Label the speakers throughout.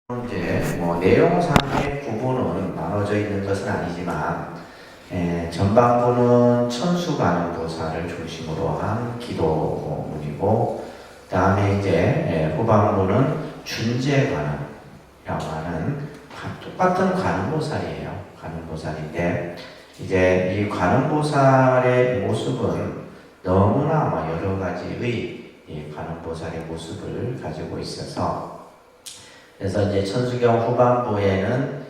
Speaker 1: 이제 내용상의 구분은 나눠져 있는 것은 아니지만 전반부는 천수관음보살을 중심으로 한 기도문이고, 그 다음에 이제 후반부는 준재관음이라고 하는 똑같은 관음보살이에요. 관음보살인데 이제 이 관음보살의 모습은 너무나 여러 가지의 이 관음보살의 모습을 가지고 있어서, 그래서 이제 천수경 후반부에는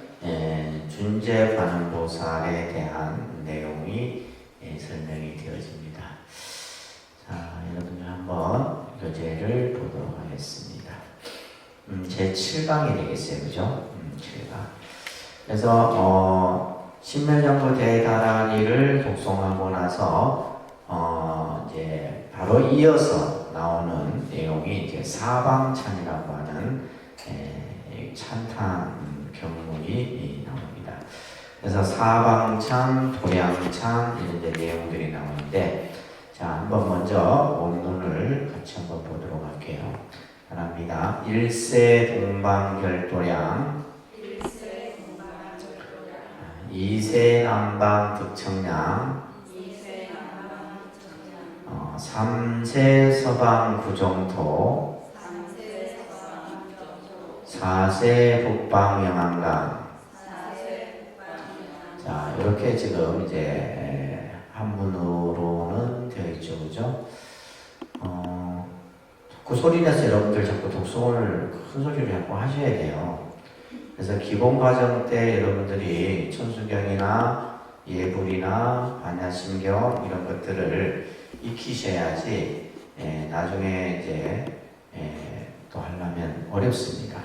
Speaker 1: 준재관음보살에 대한 내용이 설명이 되어집니다. 자, 여러분들 한번 교재를 보도록 하겠습니다. 제 7강이 되겠어요, 그죠? 7강. 그래서 신멸정부 대다라니를 독송하고 나서 이제 바로 이어서 나오는 내용이 이제 사방찬이라고 하는 찬탄 경문이 나옵니다. 그래서 사방찬, 도량찬 이런 데 내용들이 나오는데, 자, 한번 먼저 원문을 같이 한번 보도록 할게요. 바랍니다. 일세 동방결도량, 이세 남방 득청량, 삼세 서방 구정토, 사세 북방 영안강. 자, 이렇게 지금 이제 한문으로는 되어 있죠, 그죠? 자꾸 소리 내서 여러분들 자꾸 독송을 큰 소리로 자꾸 하셔야 돼요. 그래서 기본 과정 때 여러분들이 천수경이나 예불이나 반야심경 이런 것들을 익히셔야지 나중에 이제 또 하려면 어렵습니다.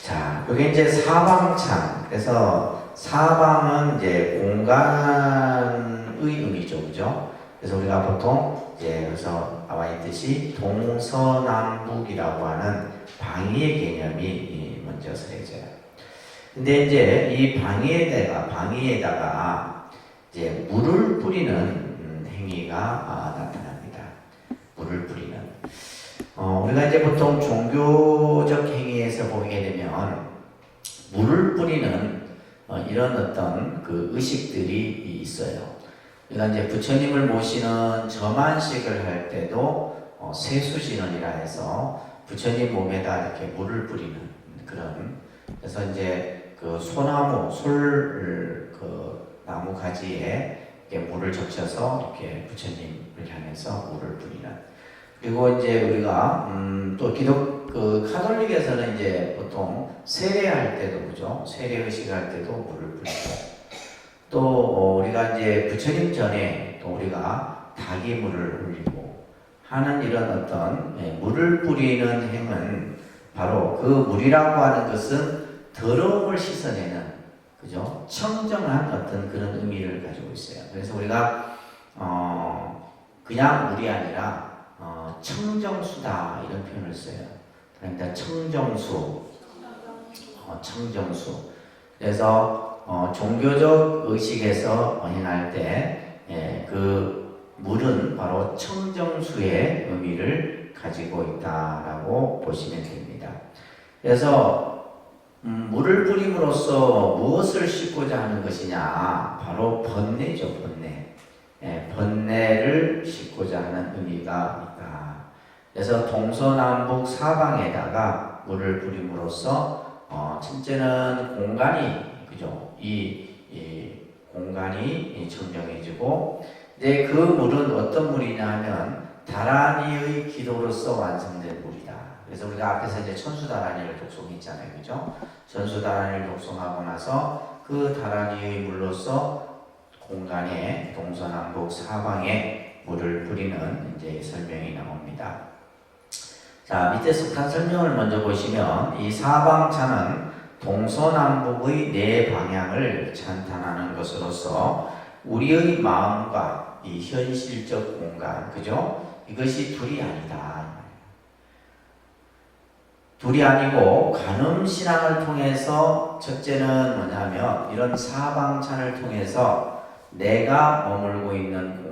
Speaker 1: 자, 여기 이제 사방찬. 그래서 사방은 이제 공간의 의미죠, 그죠? 그래서 우리가 보통 이제 여기서 나와 있듯이 동서남북이라고 하는 방위의 개념이 먼저 서해져요. 근데 이제 이 방위에다가 이제 물을 뿌리는 행위가 나타납니다. 물을 뿌리는. 우리가 이제 보통 종교적 행위에서 보게 되면 물을 뿌리는 이런 어떤 그 의식들이 있어요. 우리가 이제 부처님을 모시는 점안식을 할 때도 세수진언이라 해서 부처님 몸에다 이렇게 물을 뿌리는 그런, 그래서 이제 그 소나무, 그 나무 가지에 이렇게 물을 적셔서 이렇게 부처님을 향해서 물을 뿌리는. 그리고 이제 우리가 또 그 카톨릭에서는 이제 보통 세례할 때도, 그죠? 세례 의식할 때도 물을 뿌리고, 또 우리가 이제 부처님 전에 또 우리가 닭이물을 흘리고 하는 이런 어떤 물을 뿌리는 행은 바로 그 물이라고 하는 것은 더러움을 씻어내는, 그죠? 청정한 어떤 그런 의미를 가지고 있어요. 그래서 우리가 그냥 물이 아니라 청정수다 이런 표현을 써요. 그러니까 청정수. 그래서 종교적 의식에서 행할 때 그 물은 바로 청정수의 의미를 가지고 있다라고 보시면 됩니다. 그래서 물을 뿌림으로써 무엇을 씻고자 하는 것이냐? 바로 번뇌죠, 번뇌. 번뇌를 씻고자 하는 의미가 있다. 그래서 동서남북 사방에다가 물을 뿌림으로써 첫째는 공간이, 그죠? 이 공간이 청정해지고, 이제 그 물은 어떤 물이냐 하면 다라니의 기도로서 완성된 물이다. 그래서 우리가 앞에서 이제 천수다라니를 독송했잖아요, 그죠? 천수다라니를 독송하고 나서 그 다라니의 물로서 공간에 동서남북 사방에 물을 뿌리는 이제 설명이 나옵니다. 자, 밑에 석탄 설명을 먼저 보시면 이 사방찬은 동서남북의 네 방향을 찬탄하는 것으로서 우리의 마음과 이 현실적 공간, 그죠? 이것이 둘이 아니다. 둘이 아니고 관음신앙을 통해서 첫째는 뭐냐면 이런 사방찬을 통해서 내가 머물고 있는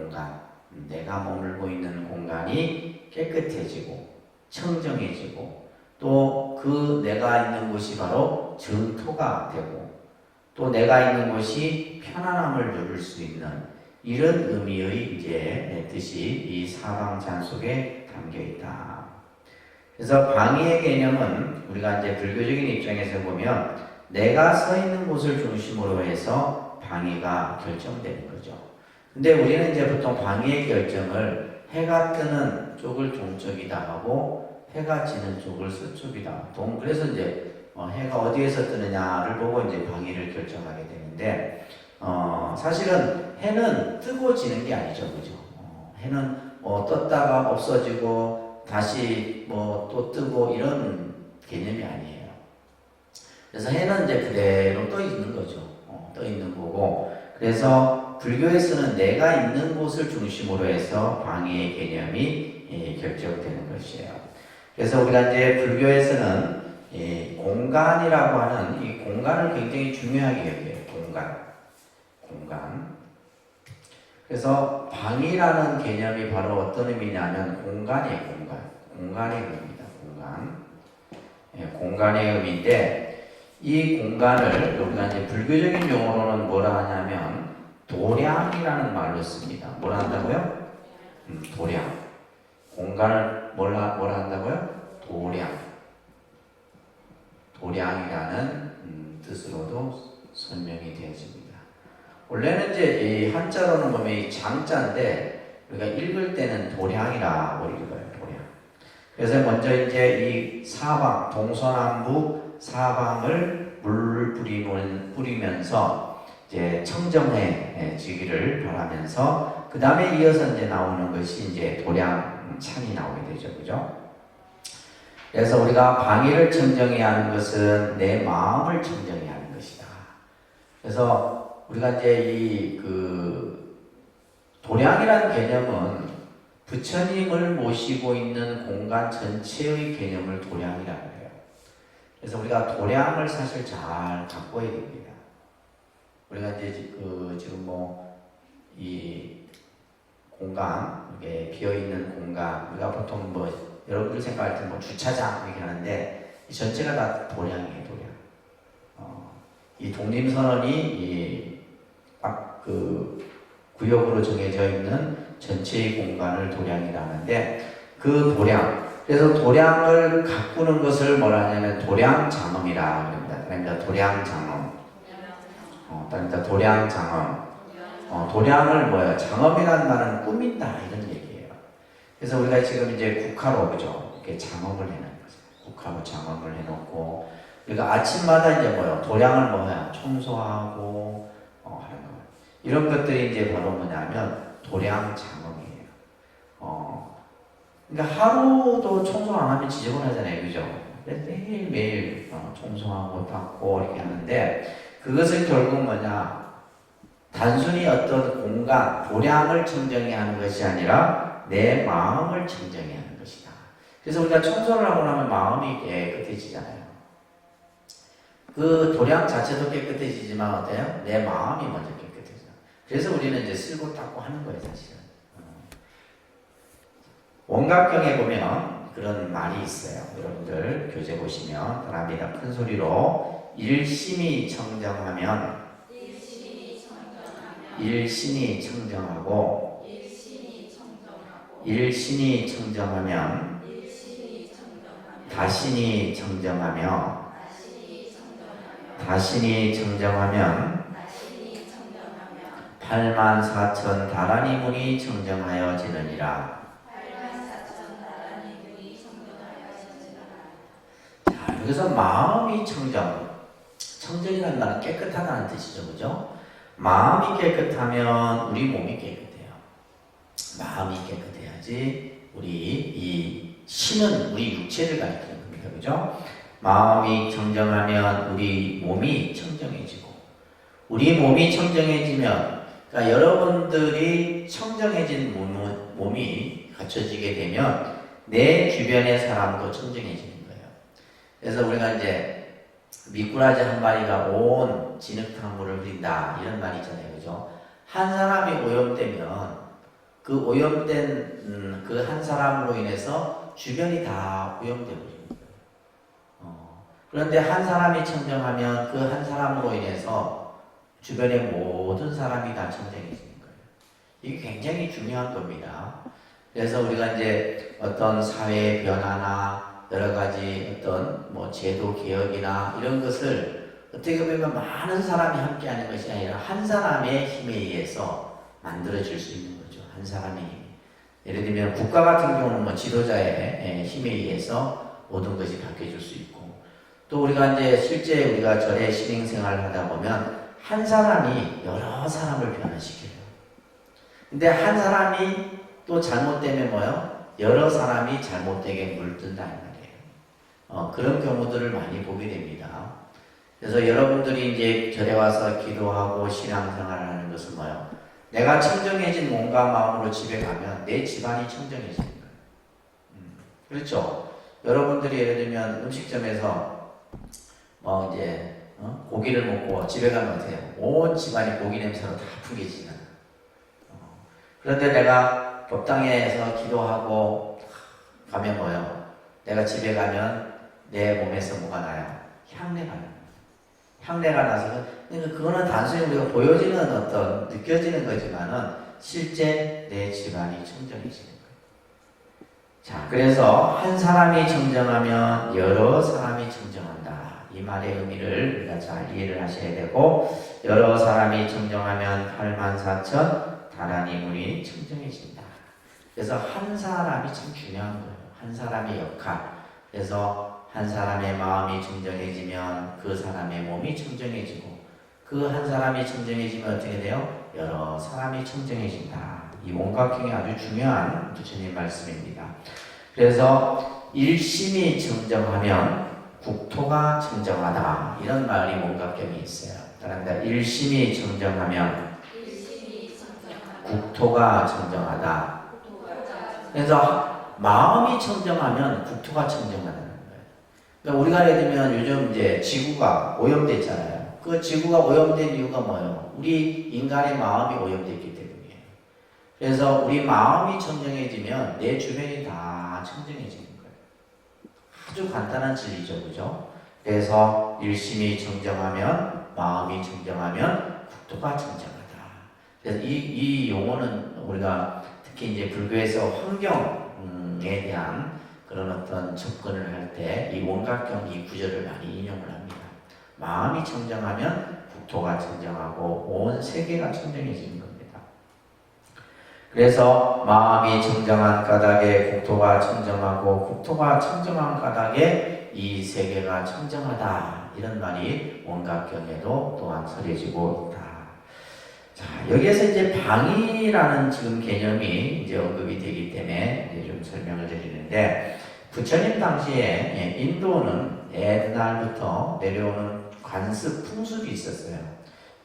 Speaker 1: 공간이 깨끗해지고 청정해지고 또 그 내가 있는 곳이 바로 정토가 되고 또 내가 있는 곳이 편안함을 누릴 수 있는 이런 의미의 이제 뜻이 이 사방잔 속에 담겨 있다. 그래서 방위의 개념은 우리가 이제 불교적인 입장에서 보면 내가 서 있는 곳을 중심으로 해서 방위가 결정되는 거죠. 근데 우리는 이제 보통 방위의 결정을 해가 뜨는 쪽을 동쪽이다 하고 해가 지는 쪽을 서쪽이다. 그래서 이제 해가 어디에서 뜨느냐를 보고 이제 방위를 결정하게 되는데 사실은 해는 뜨고 지는 게 아니죠, 그죠? 해는 떴다가 없어지고 다시 또 뜨고 이런 개념이 아니에요. 그래서 해는 이제 그대로 떠 있는 거죠. 떠 있는 거고. 그래서 불교에서는 내가 있는 곳을 중심으로 해서 방위의 개념이 결정되는 것이에요. 그래서 우리가 이제 불교에서는 공간이라고 하는 이 공간을 굉장히 중요하게 여겨요. 공간. 그래서 방위라는 개념이 바로 어떤 의미냐면 공간의 의미입니다. 공간의 의미인데 이 공간을 우리가 이제 불교적인 용어로는 뭐라 하냐면 도량이라는 말로 씁니다. 뭐라 한다고요? 도량. 공간을 뭐라 한다고요? 도량이라는 뜻으로도 설명이 되어집니다. 원래는 이제 이 한자로는 보면 이 장자인데 우리가 읽을 때는 도량이라고 읽어요. 도량. 그래서 먼저 이제 이 사방, 동서남북 사방을 물을 뿌리면서 이제 청정해지기를 바라면서 그 다음에 이어서 이제 나오는 것이 이제 도량찬이 나오게 되죠, 그죠? 그래서 우리가 방위를 청정해야 하는 것은 내 마음을 청정해야 하는 것이다. 그래서 우리가 이제 도량이라는 개념은 부처님을 모시고 있는 공간 전체의 개념을 도량이라고 해요. 그래서 우리가 도량을 사실 잘 갖고야 됩니다. 우리가 이제 지금 이 공간, 이게 비어있는 공간, 우리가 보통 여러분들 생각할 때 주차장 이렇게 하는데 이 전체가 다 도량이에요, 도량. 이 독립선언이 구역으로 정해져 있는 전체의 공간을 도량이라 하는데 그 도량, 그래서 도량을 가꾸는 것을 뭐라 하냐면 도량장엄이라 합니다. 그러니까 도량장엄. 도량장엄. 도량을 장엄이라는 말은 꾸민다 이런 얘기예요. 그래서 우리가 지금 이제 국화로 그죠? 이렇게 장엄을 해놓은 거죠. 국화로 장엄을 해놓고 그러니까 아침마다 이제 도량을 청소하고 하는 거. 이런 것들이 이제 바로 뭐냐면 도량장엄이에요. 그러니까 하루도 청소 안 하면 지저분하잖아요, 그죠? 매일매일 청소하고 닦고 이렇게 하는데 그것은 결국 단순히 어떤 공간, 도량을 청정해야 하는 것이 아니라 내 마음을 청정해야 하는 것이다. 그래서 우리가 청소를 하고 나면 마음이 깨끗해지잖아요. 그 도량 자체도 깨끗해지지만 어때요? 내 마음이 먼저 깨끗해져. 그래서 우리는 이제 쓸고 닦고 하는 거예요, 사실은. 원각경에 보면 그런 말이 있어요. 여러분들 교재 보시면 답니다. 큰 소리로 일심이 청정하면 일신이 청정하고 일신이 청정하면 다신이 청정하며 다신이 청정하면 84,000 다라니 문이 청정하여지느니라. 자, 여기서 마음이 청정이라는 말은 깨끗하다는 뜻이죠, 그죠? 마음이 깨끗하면 우리 몸이 깨끗해요. 마음이 깨끗해야지 우리 이 신은 우리 육체를 가리키는 겁니다, 그죠? 마음이 청정하면 우리 몸이 청정해지고 우리 몸이 청정해지면 그러니까 여러분들이 청정해진 몸이 갖춰지게 되면 내 주변의 사람도 청정해지는 거예요. 그래서 우리가 이제 미꾸라지 한 마리가 온 진흙탕물을 흐린다 이런 말이 있잖아요, 그죠? 한 사람이 오염되면 그 오염된 그 한 사람으로 인해서 주변이 다 오염되고 있는 거예요. 그런데 한 사람이 청정하면 그 한 사람으로 인해서 주변의 모든 사람이 다 청정해지는 거예요. 이게 굉장히 중요한 겁니다. 그래서 우리가 이제 어떤 사회의 변화나 여러 가지 어떤 뭐 제도 개혁이나 이런 것을 어떻게 보면 많은 사람이 함께하는 것이 아니라 한 사람의 힘에 의해서 만들어질 수 있는 거죠. 한 사람의 힘. 예를 들면 국가 같은 경우는 뭐 지도자의 힘에 의해서 모든 것이 바뀌어질 수 있고, 또 우리가 이제 실제 우리가 절의 신앙생활을 하다 보면 한 사람이 여러 사람을 변화시켜요. 근데 한 사람이 또 잘못되면 뭐요? 여러 사람이 잘못되게 물든다 이 말이에요. 그런 경우들을 많이 보게 됩니다. 그래서 여러분들이 이제 절에 와서 기도하고 신앙생활을 하는 것은 뭐요? 내가 청정해진 몸과 마음으로 집에 가면 내 집안이 청정해지는 거예요. 그렇죠? 여러분들이 예를 들면 음식점에서 뭐 이제 고기를 먹고 집에 가면 어때요? 온 집안이 고기 냄새로 다 풍겨지잖아요. 그런데 내가 법당에서 기도하고 가면 뭐요? 내가 집에 가면 내 몸에서 뭐가 나요? 향내가 나요. 향내가 나서, 그러니까 그거는 단순히 우리가 보여지는 어떤 느껴지는 거지만은 실제 내 집안이 청정해지는 거예요. 자, 그래서 한 사람이 청정하면 여러 사람이 청정한다. 이 말의 의미를 우리가 잘 이해를 하셔야 되고, 여러 사람이 청정하면 84,000 다란이문이 청정해진다. 그래서 한 사람이 참 중요한 거예요. 한 사람의 역할. 그래서 한 사람의 마음이 청정해지면 그 사람의 몸이 청정해지고, 그 한 사람이 청정해지면 어떻게 돼요? 여러 사람이 청정해진다. 이 원각형이 아주 중요한 부처님 말씀입니다. 그래서 일심이 청정하면 국토가 청정하다. 이런 말이 원각형이 있어요. 따라합니다. 일심이 청정하면 국토가 청정하다. 그래서 마음이 청정하면 국토가 청정하다는 거예요. 그러니까 우리가 예를 들면 요즘 이제 지구가 오염됐잖아요. 그 지구가 오염된 이유가 뭐예요? 우리 인간의 마음이 오염됐기 때문이에요. 그래서 우리 마음이 청정해지면 내 주변이 다 청정해지는 거예요. 아주 간단한 진리죠, 그죠? 그래서 일심이 청정하면, 마음이 청정하면 국토가 청정하다. 그래서 이 용어는 우리가 특히 이제 불교에서 환경에 대한 그런 어떤 접근을 할 때 이 원각경 이 구절을 많이 인용을 합니다. 마음이 청정하면 국토가 청정하고 온 세계가 청정해지는 겁니다. 그래서 마음이 청정한 까닭에 국토가 청정하고 국토가 청정한 까닭에 이 세계가 청정하다. 이런 말이 원각경에도 또한 설해지고 있다. 자, 여기에서 이제 방위라는 지금 개념이 이제 언급이 되기 때문에 이제 좀 설명을 드리는데, 부처님 당시에 인도는 옛날부터 내려오는 관습 풍습이 있었어요.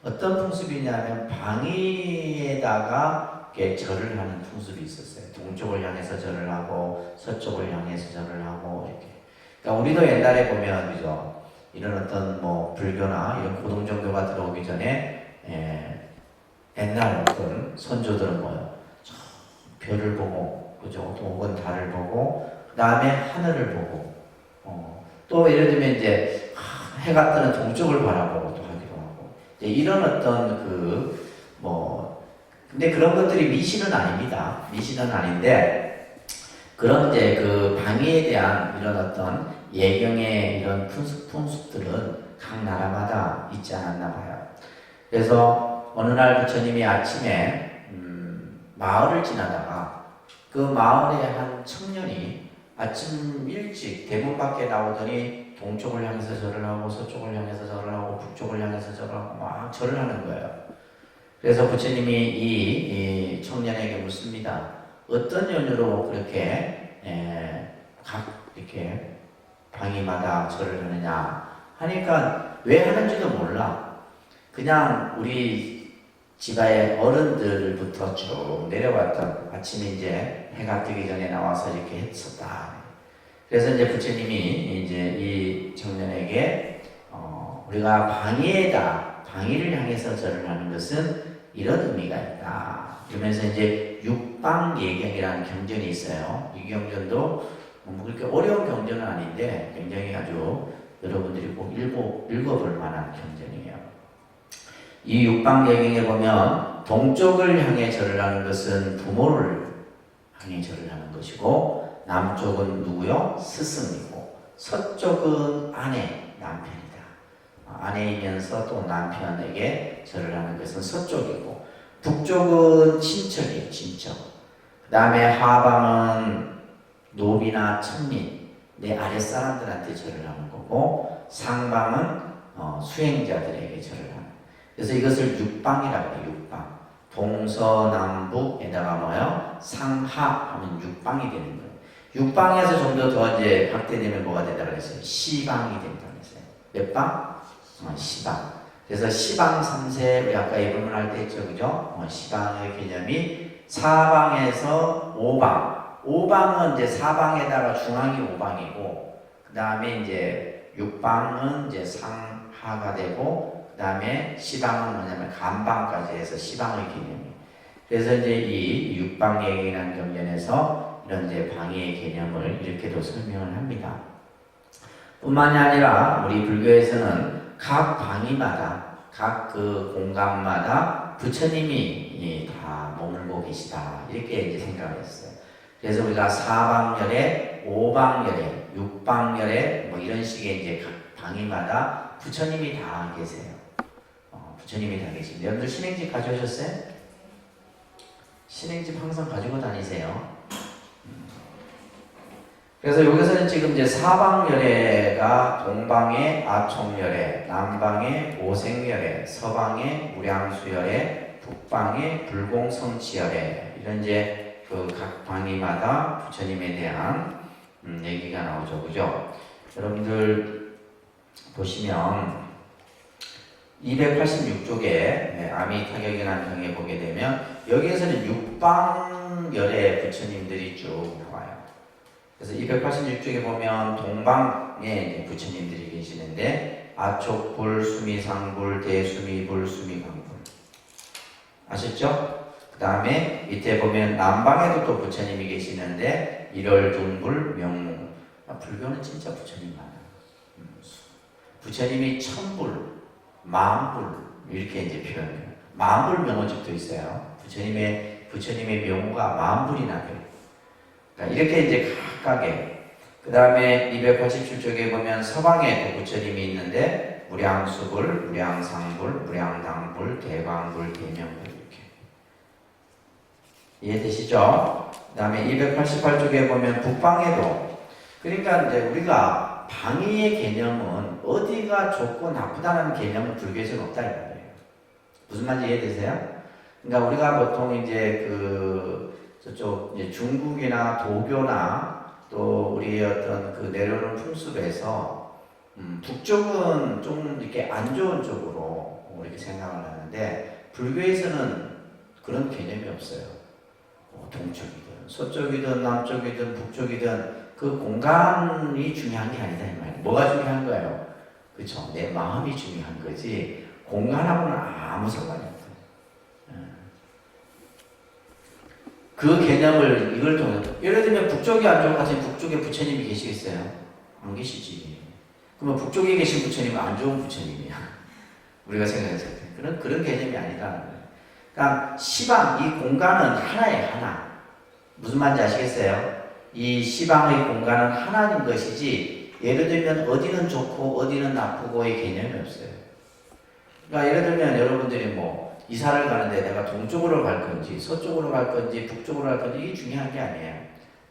Speaker 1: 어떤 풍습이냐면 방위에다가 절을 하는 풍습이 있었어요. 동쪽을 향해서 절을 하고 서쪽을 향해서 절을 하고 이렇게. 그러니까 우리도 옛날에 보면 그죠? 이런 어떤 뭐 불교나 이런 고등 종교가 들어오기 전에 옛날 어떤 선조들은 뭐요? 별을 보고, 그죠? 혹은 달을 보고, 그 다음에 하늘을 보고, 또 예를 들면 이제 해가 뜨는 동쪽을 바라보고 또 하기도 하고, 이제 이런 어떤 근데 그런 것들이 미신은 아닙니다. 미신은 아닌데, 그런 이제 그 방위에 대한 이런 어떤 예경의 이런 풍습들은 각 나라마다 있지 않았나 봐요. 그래서 어느 날 부처님이 아침에 마을을 지나다가 그 마을의 한 청년이 아침 일찍 대문 밖에 나오더니 동쪽을 향해서 절을 하고 서쪽을 향해서 절을 하고 북쪽을 향해서 절을 하고 막 절을 하는 거예요. 그래서 부처님이 이 청년에게 묻습니다. 어떤 연유로 그렇게 각 이렇게 방위마다 절을 하느냐 하니까 왜 하는지도 몰라. 그냥 우리 지가의 어른들부터 쭉 내려왔던 아침에 이제 해가 뜨기 전에 나와서 이렇게 했었다. 그래서 이제 부처님이 이제 이 청년에게 우리가 방위를 향해서 절을 하는 것은 이런 의미가 있다. 그러면서 이제 육방예경이라는 경전이 있어요. 이 경전도 뭐 그렇게 어려운 경전은 아닌데 굉장히 아주 여러분들이 꼭 읽어볼 만한 경전이에요. 이 육방경에 보면 동쪽을 향해 절을 하는 것은 부모를 향해 절을 하는 것이고, 남쪽은 누구요? 스승이고, 서쪽은 아내, 남편이다. 아내이면서 또 남편에게 절을 하는 것은 서쪽이고, 북쪽은 친척이에요. 친척. 그 다음에 하방은 노비나 천민, 내 아랫사람들한테 절을 하는 거고, 상방은 수행자들에게 절을 하는 거예요. 그래서 이것을 육방이라고 해요. 육방. 동서남북에다가 뭐요? 상하 하면 육방이 되는 거예요. 육방에서 좀 더 이제 확대되면 뭐가 된다고 했어요? 시방이 된다고 했어요. 몇 방? 시방. 그래서 시방 3세, 우리 아까 예불문할 때 했죠, 그죠? 시방의 개념이 사방에서 오방. 오방은 이제 사방에다가 중앙이 오방이고, 그 다음에 이제 육방은 이제 상하가 되고, 그 다음에 시방은 뭐냐면 간방까지 해서 시방의 개념이. 그래서 이제 이 육방예기라는 경전에서 이런 이제 방위의 개념을 이렇게도 설명을 합니다. 뿐만이 아니라 우리 불교에서는 각 방위마다, 각 그 공간마다 부처님이 다 머물고 계시다, 이렇게 이제 생각을 했어요. 그래서 우리가 사방열에, 오방열에, 육방열에 뭐 이런 식의 이제 각 방위마다 부처님이 다 계세요. 부처님이 다 계십니다. 여러분들 신행집 가져오셨어요? 신행집 항상 가지고 다니세요. 그래서 여기서는 지금 이제 사방열애가 동방의 아총열애, 남방의 오생열애, 서방의 무량수열애, 북방의 불공성치열애, 이런 이제 그 각 방위마다 부처님에 대한 얘기가 나오죠, 그죠? 여러분들 보시면 286쪽에 아미타격이라는 경에 보게 되면 여기에서는 육방열애 부처님들이 쭉 나와요. 그래서 286쪽에 보면 동방에 부처님들이 계시는데, 아촉불, 수미상불, 대수미불, 수미광불. 아셨죠? 그 다음에 밑에 보면 남방에도 또 부처님이 계시는데, 일월둔불, 명무. 불교는 진짜 부처님 많아요. 부처님이 천불, 만불, 이렇게 이제 표현해요. 만불 명호집도 있어요. 부처님의 명호가 만불이나 돼요. 이렇게 이제 각각의, 그 다음에 287쪽에 보면 서방에 또 부처님이 있는데, 무량수불, 무량상불, 무량당불, 대광불, 대명불, 이렇게. 이해되시죠? 그 다음에 288쪽에 보면 북방에도, 그러니까 이제 우리가 방위의 개념은 어디가 좋고 나쁘다는 개념은 불교에서는 없다, 이거예요. 무슨 말인지 이해되세요? 그러니까 우리가 보통 이제 저쪽 이제 중국이나 도교나 또 우리 어떤 그 내려오는 풍습에서 북쪽은 좀 이렇게 안 좋은 쪽으로 이렇게 생각을 하는데, 불교에서는 그런 개념이 없어요. 동쪽이든 서쪽이든 남쪽이든 북쪽이든 그 공간이 중요한 게 아니다, 이 말이에요. 뭐가 중요한 거예요? 그렇죠? 내 마음이 중요한 거지 공간하고는 아무 상관이 없어요. 그 개념을 이걸 통해서, 예를 들면 북쪽이 안 좋은 것 같으면 북쪽에 부처님이 계시겠어요? 안 계시지. 그러면 북쪽에 계신 부처님은 안 좋은 부처님이야. 우리가 생각했을 때 그런 개념이 아니라는 거예요. 그러니까 시방, 이 공간은 하나예요, 하나. 무슨 말인지 아시겠어요? 이 시방의 공간은 하나인 것이지, 예를 들면 어디는 좋고 어디는 나쁘고의 개념이 없어요. 그러니까 예를 들면 여러분들이 뭐 이사를 가는데 내가 동쪽으로 갈 건지 서쪽으로 갈 건지 북쪽으로 갈 건지 이게 중요한 게 아니에요.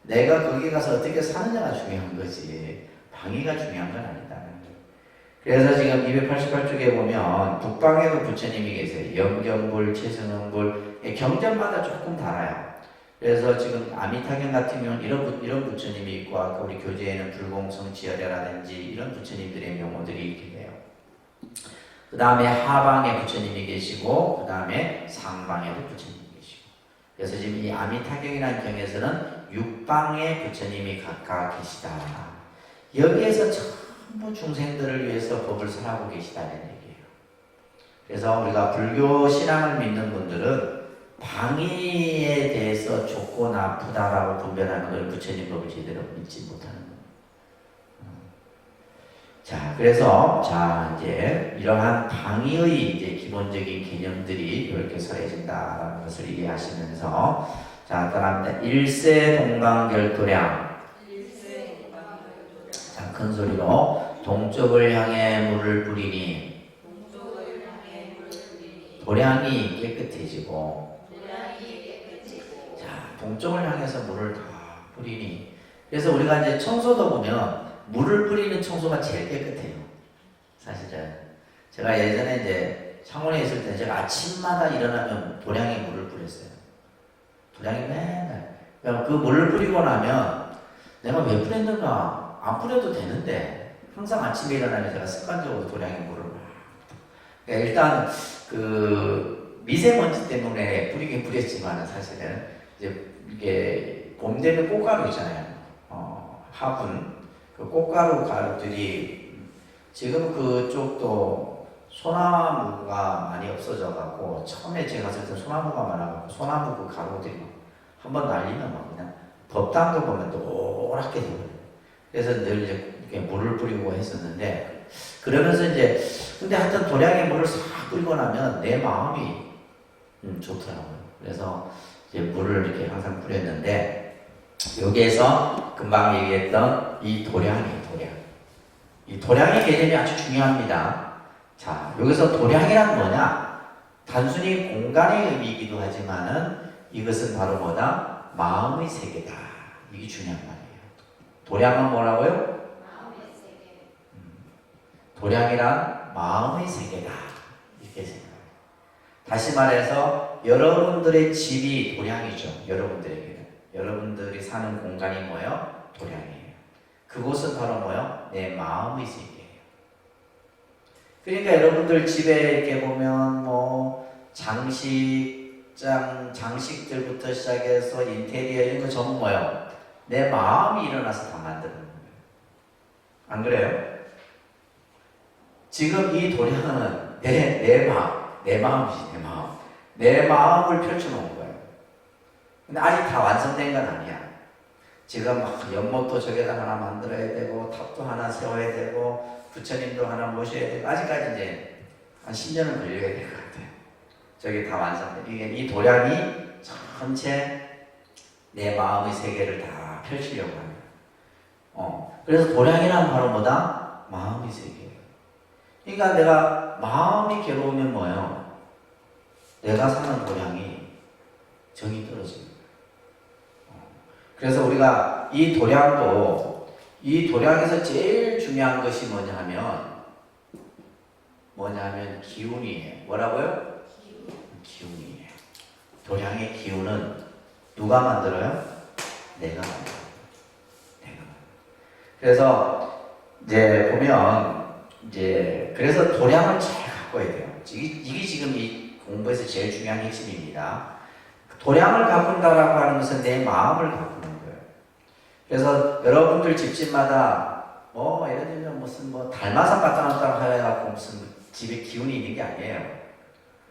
Speaker 1: 내가 거기 가서 어떻게 사느냐가 중요한 거지 방위가 중요한 건 아니다는 거예요. 그래서 지금 288쪽에 보면 북방에도 부처님이 계세요. 영경불, 최승원불, 경전마다 조금 달라요. 그래서 지금 아미타경 같은 경우는 이런 부처님이 있고, 아까 우리 교재에는 불공성지열애라든지 이런 부처님들의 명호들이 이렇게 돼요. 그 다음에 하방에 부처님이 계시고, 그 다음에 상방에도 부처님이 계시고. 그래서 지금 이 아미타경이라는 경에서는 육방에 부처님이 각각 계시다. 여기에서 전부 중생들을 위해서 법을 설하고 계시다는 얘기예요. 그래서 우리가 불교 신앙을 믿는 분들은 방위에 대해서 좋고 나쁘다라고 분별하는 걸 부처님 법을 제대로 믿지 못하는 거예요. 자, 그래서 이제 이러한 방위의 이제 기본적인 개념들이 이렇게 서해진다라는 것을 이해하시면서 자, 따라합니다. 일세동강결도량. 자, 큰 소리로 동쪽을 향해 물을 뿌리니 도량이 깨끗해지고. 자, 동쪽을 향해서 물을 다 뿌리니. 그래서 우리가 이제 청소도 보면 물을 뿌리는 청소가 제일 깨끗해요. 사실은 제가 예전에 이제 창원에 있을 때 제가 아침마다 일어나면 도량에 물을 뿌렸어요. 도량에 맨날. 그 물을 뿌리고 나면 내가 왜 뿌렸는가 안 뿌려도 되는데 항상 아침에 일어나면 제가 습관적으로 도량에 물을 그러니까 일단 그 미세먼지 때문에 뿌리긴 뿌렸지만 사실은 이제 이게 봄 되면 꽃가루 있잖아요. 화분. 그 꽃가루 가루들이 지금 그쪽도 소나무가 많이 없어져 갖고 처음에 제가 갔을 때 소나무가 많아 갖고 소나무 그 가루들이 한번 날리면 막 그냥 덥다는 거 보면 노랗게 되거든요. 그래서 늘 이제 이렇게 물을 뿌리고 했었는데 그러면서 이제 근데 하여튼 도량에 물을 싹 뿌리고 나면 내 마음이 좋더라고요. 그래서 이제 물을 이렇게 항상 뿌렸는데 여기에서 금방 얘기했던 이 도량이 이 도량의 개념이 아주 중요합니다. 자, 여기서 도량이란 뭐냐? 단순히 공간의 의미이기도 하지만은 이것은 바로 뭐다? 마음의 세계다. 이게 중요한 말이에요. 도량은 뭐라고요? 마음의 세계. 도량이란 마음의 세계다. 이렇게 생각해요. 다시 말해서 여러분들의 집이 도량이죠. 여러분들이 사는 공간이 뭐예요? 도량이에요. 그곳은 바로 뭐예요? 내 마음의 세계예요. 그러니까 여러분들 집에 이렇게 보면 뭐 장식들부터 시작해서 인테리어 이런 거 전부 뭐예요? 내 마음이 일어나서 다 만드는 거예요. 안 그래요? 지금 이 도량은 내 마음이지, 내 마음을 펼쳐놓은 거예요. 근데 아직 다 완성된 건 아니야. 지금 막 연못도 저기다 하나 만들어야 되고 탑도 하나 세워야 되고 부처님도 하나 모셔야 되고 아직까지 이제 한 10년은 걸려야 될 것 같아요. 저기 다 완성돼. 이 도량이 전체 내 마음의 세계를 다 펼치려고 합니다. 그래서 도량이란 바로 뭐다? 마음의 세계예요. 그러니까 내가 마음이 괴로우면 뭐예요? 내가 사는 도량이 정이 떨어집니다. 그래서 우리가 이 도량에서 제일 중요한 것이 뭐냐면 기운이에요. 뭐라고요? 기운이에요. 도량의 기운은 누가 만들어요? 내가 만들어요. 그래서 이제 보면 그래서 도량을 잘 가꿔야 돼요. 이게 지금 이 공부에서 제일 중요한 핵심입니다. 도량을 가꾼다라고 하는 것은 내 마음을 가꾸는 거예요. 그래서 여러분들 집집마다 예를 들면 무슨 달마상 갖다 놨다고 해갖고 무슨 집에 기운이 있는 게 아니에요.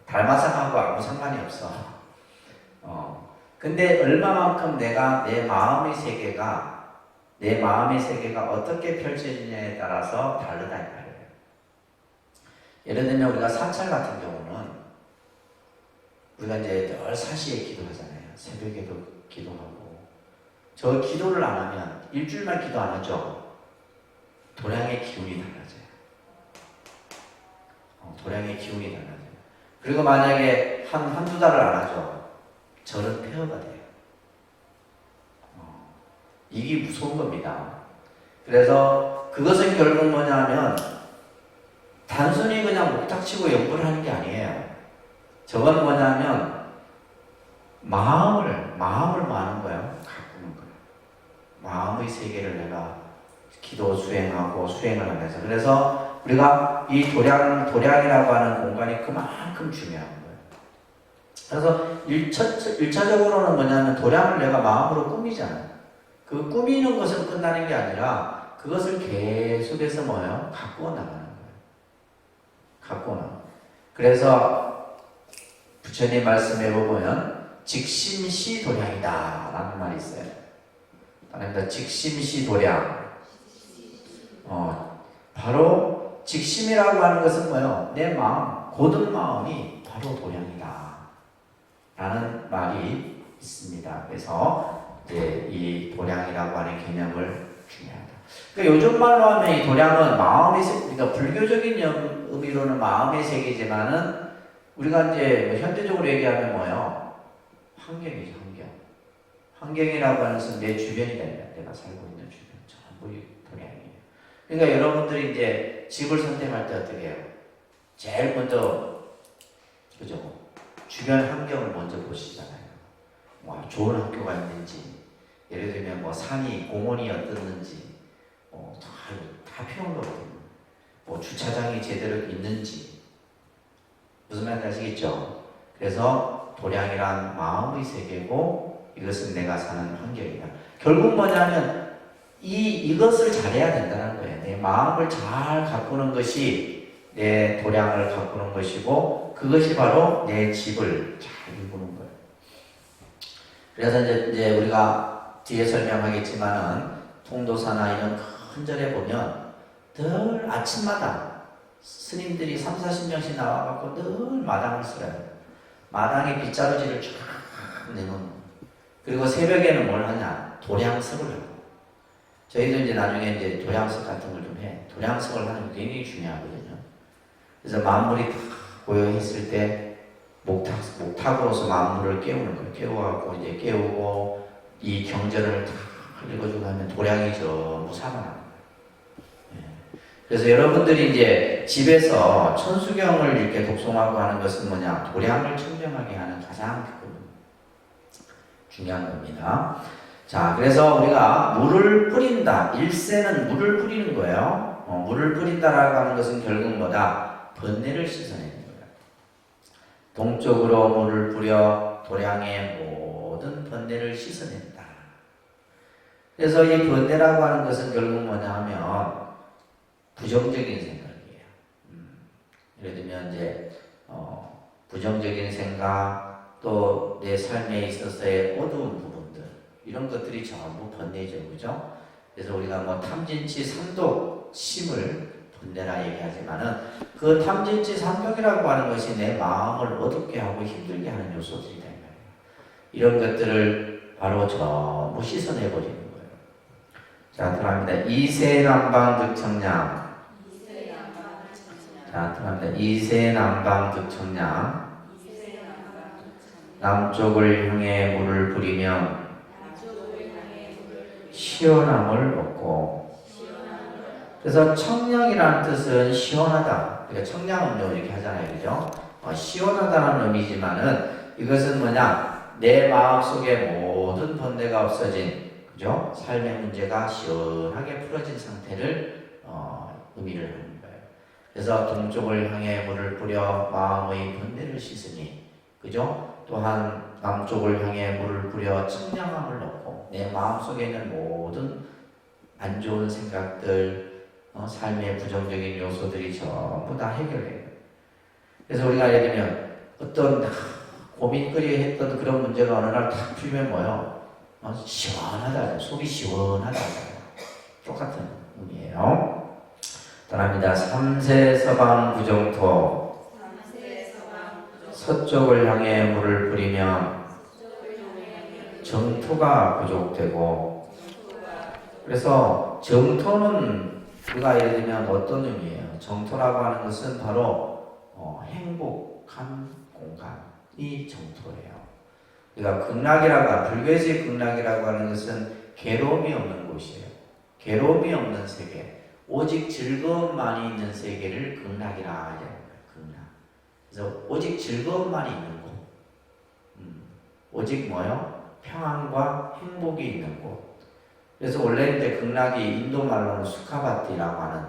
Speaker 1: 달마상하고 아무 상관이 없어. 근데 얼마만큼 내가 내 마음의 세계가 어떻게 펼쳐지냐에 따라서 다르다 이 말이에요. 예를 들면 우리가 사찰 같은 경우는 우리가 이제 늘 4시에 기도하잖아요. 새벽에도 기도하고. 저 기도를 안 하면 일주일만 기도 안 하죠. 도량의 기운이 달라져요. 도량의 기운이 달라져요. 그리고 만약에 한두 달을 안 하죠. 저는 폐허가 돼요. 이게 무서운 겁니다. 그래서 그것은 결국 뭐냐면 단순히 그냥 목탁치고 연구를 하는 게 아니에요. 저건 뭐냐면 마음을 많은 거예요. 가꾸는 거예요. 마음의 세계를 내가 기도 수행을 하면서. 그래서 우리가 이 도량이라고 하는 공간이 그만큼 중요한 거예요. 그래서 1차적으로는 뭐냐면 도량을 내가 마음으로 꾸미잖아요. 그 꾸미는 것은 끝나는 게 아니라 그것을 계속해서 뭐예요? 가꾸어 나가는 거예요. 가꾸어 나가는 거예요. 그래서 부처님 말씀에 보면 직심시 도량이다 라는 말이 있어요. 직심시 도량. 바로 직심이라고 하는 것은 뭐예요? 내 마음, 고든 마음이 바로 도량이다 라는 말이 있습니다. 그래서 이제 이 도량이라고 하는 개념을 중요하다. 그러니까 요즘 말로 하면 이 도량은 마음의 세계, 그러니까 불교적인 의미로는 마음의 세계지만은 우리가 이제 뭐 현대적으로 얘기하면 뭐예요? 환경이죠, 환경. 환경이라고 하는 것은 내 주변이다. 내가 살고 있는 주변. 전부 도량이에요. 그러니까 여러분들이 이제 집을 선택할 때 어떻게 해요? 제일 먼저, 그죠? 주변 환경을 먼저 보시잖아요. 뭐 좋은 학교가 있는지, 예를 들면 뭐 산이, 공원이 어떻는지, 다 필요한 거거든요. 뭐 주차장이 제대로 있는지. 무슨 말인지 아시겠죠? 그래서 도량이란 마음의 세계고 이것은 내가 사는 환경이다. 결국 뭐냐면 이것을 잘해야 된다는 거예요. 내 마음을 잘 가꾸는 것이 내 도량을 가꾸는 것이고 그것이 바로 내 집을 잘 이루는 거예요. 그래서 이제 우리가 뒤에 설명하겠지만은 통도사나 이런 큰 절에 보면 늘 아침마다 스님들이 3, 40명씩 나와갖고 늘 마당을 쓸어요. 마당에 빗자루질을 쫙 내놓는. 그리고 새벽에는 뭘 하냐? 도량석을 하고. 저희도 이제 나중에 이제 도량석 같은 걸 좀 해. 도량석을 하는 게 굉장히 중요하거든요. 그래서 만물이 다 고요했을 때 목탁으로서 만물을 깨우는 거예요. 깨워갖고 이제 깨우고 이 경전을 다 읽어주고 하면 도량이 전부 살아나는 거예요. 그래서 여러분들이 이제 집에서 천수경을 이렇게 독송하고 하는 것은 뭐냐? 도량을 청정하게 하는 가장 중요한 겁니다. 자, 그래서 우리가 물을 뿌린다. 일세는 물을 뿌리는 거예요. 물을 뿌린다라고 하는 것은 결국 뭐다? 번뇌를 씻어내는 거예요. 동쪽으로 물을 뿌려 도량의 모든 번뇌를 씻어낸다. 그래서 이 번뇌라고 하는 것은 결국 뭐냐 하면 부정적인 생각이에요. 예를 들면 이제 부정적인 생각, 또 내 삶에 있어서의 어두운 부분들, 이런 것들이 전부 번뇌죠, 그죠? 그래서 우리가 뭐 탐진치 삼독심을 번뇌라 얘기하지만은 그 탐진치 삼독이라고 하는 것이 내 마음을 어둡게 하고 힘들게 하는 요소들이다. 이런 것들을 바로 전부 씻어내버리는 거예요. 자, 들어갑니다. 이세남방득청량. 자, 들어갑니다. 이세남방득청량. 남쪽을 향해 물을 뿌리면 시원함을 얻고. 그래서 청량이라는 뜻은 시원하다. 그러니까 청량음료 이렇게 하잖아요, 그죠? 시원하다는 의미지만은 이것은 뭐냐? 내 마음 속에 모든 번뇌가 없어진, 그죠? 삶의 문제가 시원하게 풀어진 상태를 의미를 하는 거예요. 그래서 동쪽을 향해 물을 뿌려 마음의 번뇌를 씻으니, 그죠? 또한 남쪽을 향해 물을 뿌려 청량함을 얻고 내 마음속에 있는 모든 안 좋은 생각들, 삶의 부정적인 요소들이 전부 다 해결해요. 그래서 우리가 예를 들면 어떤 고민거리 했던 그런 문제가 어느 날 탁 풀면 뭐예요? 시원하다, 속이 시원하다. 똑같은 의미예요. 따라합니다. 삼세서방 부정토. 서쪽을 향해 물을 뿌리면 정토가 부족되고. 그래서 정토는 우리가 예를 들면 어떤 의미예요? 정토라고 하는 것은 바로 행복한 공간이 정토예요. 그러니까 극락이라고, 불교에서의 극락이라고 하는 것은 괴로움이 없는 곳이에요. 괴로움이 없는 세계, 오직 즐거움만이 있는 세계를 극락이라 하잖아요. 그래서 오직 즐거움만이 있는 곳, 오직 뭐요? 평안과 행복이 있는 곳. 그래서 원래 이제 극락이 인도 말로는 수카바티라고 하는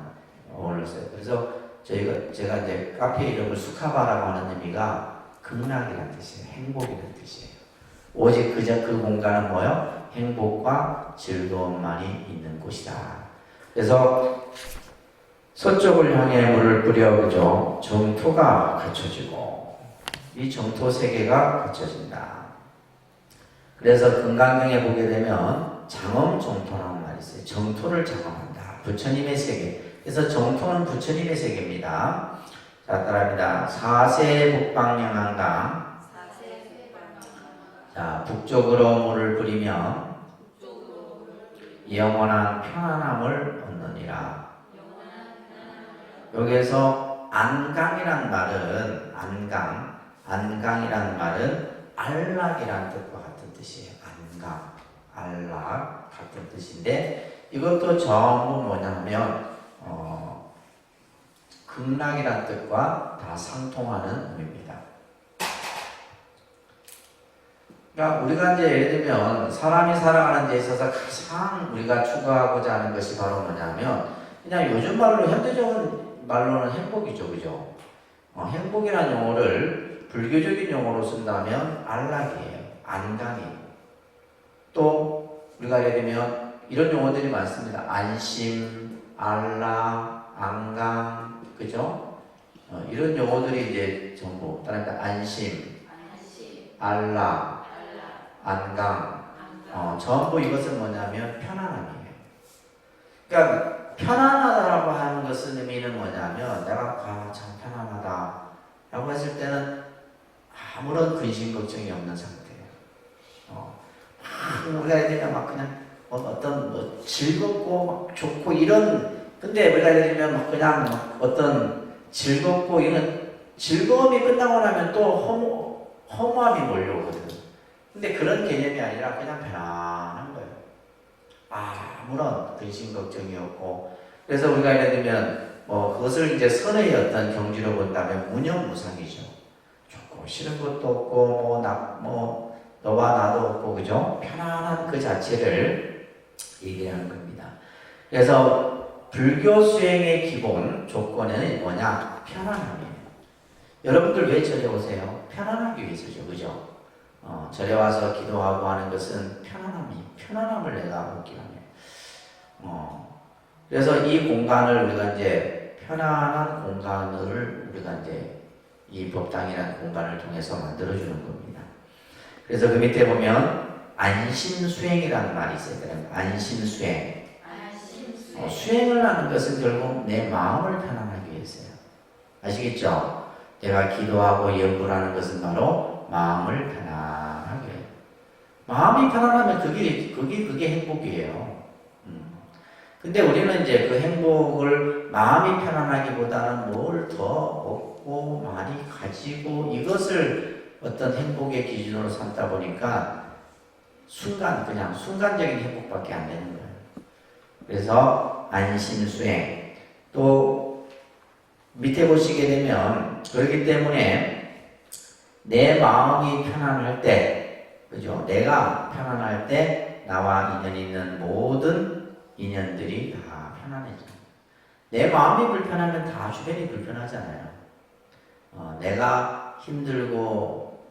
Speaker 1: 어원을 써요. 그래서 제가 이제 카페 이름을 수카바라고 하는 의미가 극락이라는 뜻이에요. 행복이라는 뜻이에요. 오직 그 공간은 뭐요? 행복과 즐거움만이 있는 곳이다. 그래서 서쪽을 향해 물을 뿌려, 그죠? 정토가 갖춰지고 이 정토 세계가 갖춰진다. 그래서 금강경에 보게 되면 장엄정토라는 말이 있어요. 정토를 장엄한다. 부처님의 세계. 그래서 정토는 부처님의 세계입니다. 자, 따라합니다. 사세 북방영한강. 자, 북쪽으로 물을 뿌리며 영원한 편안함을 얻느니라. 여기에서 안강이란 말은 안강이란 말은 안락이란 뜻과 같은 뜻이에요. 안강, 안락 같은 뜻인데 이것도 전부 뭐냐면 극락이란 뜻과 다 상통하는 의미입니다. 그러니까 우리가 이제 예를 들면 사람이 살아가는 데 있어서 가장 우리가 추구하고자 하는 것이 바로 뭐냐면 그냥 요즘 말로 현대적인 말로는 행복이죠, 그죠? 행복이라는 용어를 불교적인 용어로 쓴다면 안락이에요, 안강이에요. 또 우리가 예를 들면 이런 용어들이 많습니다. 안심, 안락, 안강, 그죠? 이런 용어들이 이제 전부 따라합니다. 안심, 안락, 안강, 전부 이것은 뭐냐면 편안함이에요. 그러니까 편안하다라고 하는 것은 의미는 뭐냐면 내가 참 편안하다 라고 했을 때는 아무런 근심 걱정이 없는 상태예요. 우리가 예를 들면 막 그냥 어떤 즐겁고 막 좋고 이런, 근데 우리가 예를 들면 막 그냥 막 어떤 즐겁고 이런 즐거움이 끝나고 나면 또 허무함이 몰려오거든. 근데 그런 개념이 아니라 그냥 편안한 거예요. 아무런 근심 걱정이 없고. 그래서 우리가 예를 들면 그것을 이제 선의 어떤 경지로 본다면 무념무상이죠. 좋고 싫은 것도 없고 너와 나도 없고, 그죠? 편안한 그 자체를 얘기하는 겁니다. 그래서 불교 수행의 기본 조건은 뭐냐? 편안함이에요. 여러분들 왜 절에 오세요? 편안하기 위해서죠, 그죠? 절에 와서 기도하고 하는 것은 편안함을 내가 얻기 위함이에요. 그래서 이 공간을 우리가 이제 편안한 공간을 우리가 이제 이 법당이라는 공간을 통해서 만들어주는 겁니다. 그래서 그 밑에 보면 안심수행이라는 말이 있어요. 안심수행. 수행을 하는 것은 결국 내 마음을 편안하기 위해서요. 아시겠죠? 내가 기도하고 연구를 하는 것은 바로 마음을 편안하게. 마음이 편안하면 그게 행복이에요. 근데 우리는 이제 그 행복을 마음이 편안하기보다는 뭘 더 얻고 많이 가지고 이것을 어떤 행복의 기준으로 삼다 보니까 그냥 순간적인 행복밖에 안 되는 거예요. 그래서 안심수행. 또 밑에 보시게 되면 그렇기 때문에 내 마음이 편안할 때, 그죠? 내가 편안할 때 나와 인연 있는 모든 인연들이 다 편안해져요. 내 마음이 불편하면 다 주변이 불편하잖아요. 내가 힘들고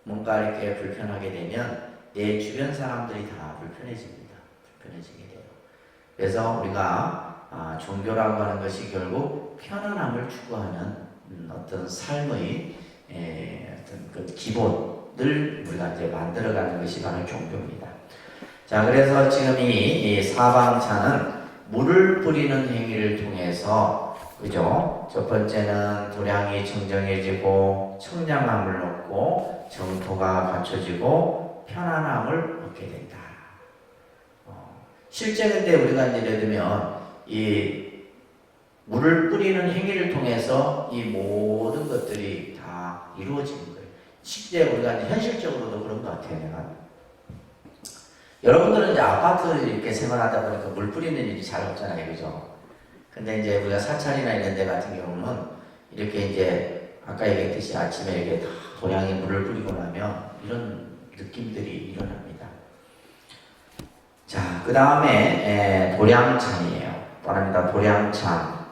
Speaker 1: 뭔가 이렇게 불편하게 되면 내 주변 사람들이 다 불편해지게 돼요. 그래서 우리가 종교라고 하는 것이 결국 편안함을 추구하는 어떤 삶의 어떤 그 기본을 우리가 이제 만들어가는 것이 바로 종교입니다. 자, 그래서 지금 이 사방차는 물을 뿌리는 행위를 통해서, 그죠? 첫 번째는 도량이 청정해지고 청량함을 얻고 정토가 갖춰지고 편안함을 얻게 된다. 실제 근데 우리가 이제 예를 들면 이 물을 뿌리는 행위를 통해서 이 모든 것들이 다 이루어지는 거예요. 실제 우리가 이제 현실적으로도 그런 것 같아요. 내가. 여러분들은 이제 아파트 이렇게 생활하다 보니까 물 뿌리는 일이 잘 없잖아요, 그죠? 근데 이제 우리가 사찰이나 이런 데 같은 경우는 이렇게 이제 아까 얘기했듯이 아침에 이렇게 다 도량에 물을 뿌리고 나면 이런 느낌들이 일어납니다. 자, 그 다음에 도량찬이에요. 바랍니다. 도량찬.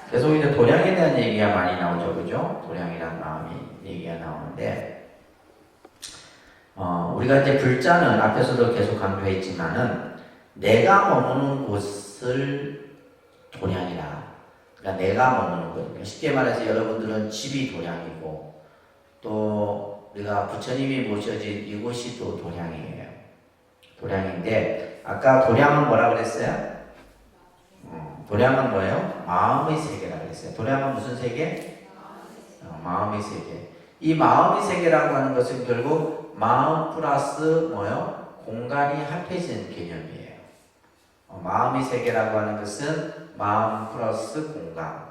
Speaker 1: 계속 이제 도량에 대한 얘기가 많이 나오죠, 그죠? 도량이란 마음이 얘기가 나오는데. 우리가 이제 불자는 앞에서도 계속 강조했지만은 내가 머무는 곳을 도량이라. 그러니까 내가 머무는 곳. 그러니까 쉽게 말해서 여러분들은 집이 도량이고 또 우리가 부처님이 모셔진 이곳이 또 도량이에요. 도량인데 아까 도량은 뭐라 그랬어요? 도량은 뭐예요? 마음의 세계라고 그랬어요. 도량은 무슨 세계? 마음의 세계. 이 마음의 세계라고 하는 것은 결국 마음 플러스 뭐예요? 공간이 합해진 개념이에요. 마음의 세계라고 하는 것은 마음 플러스 공간.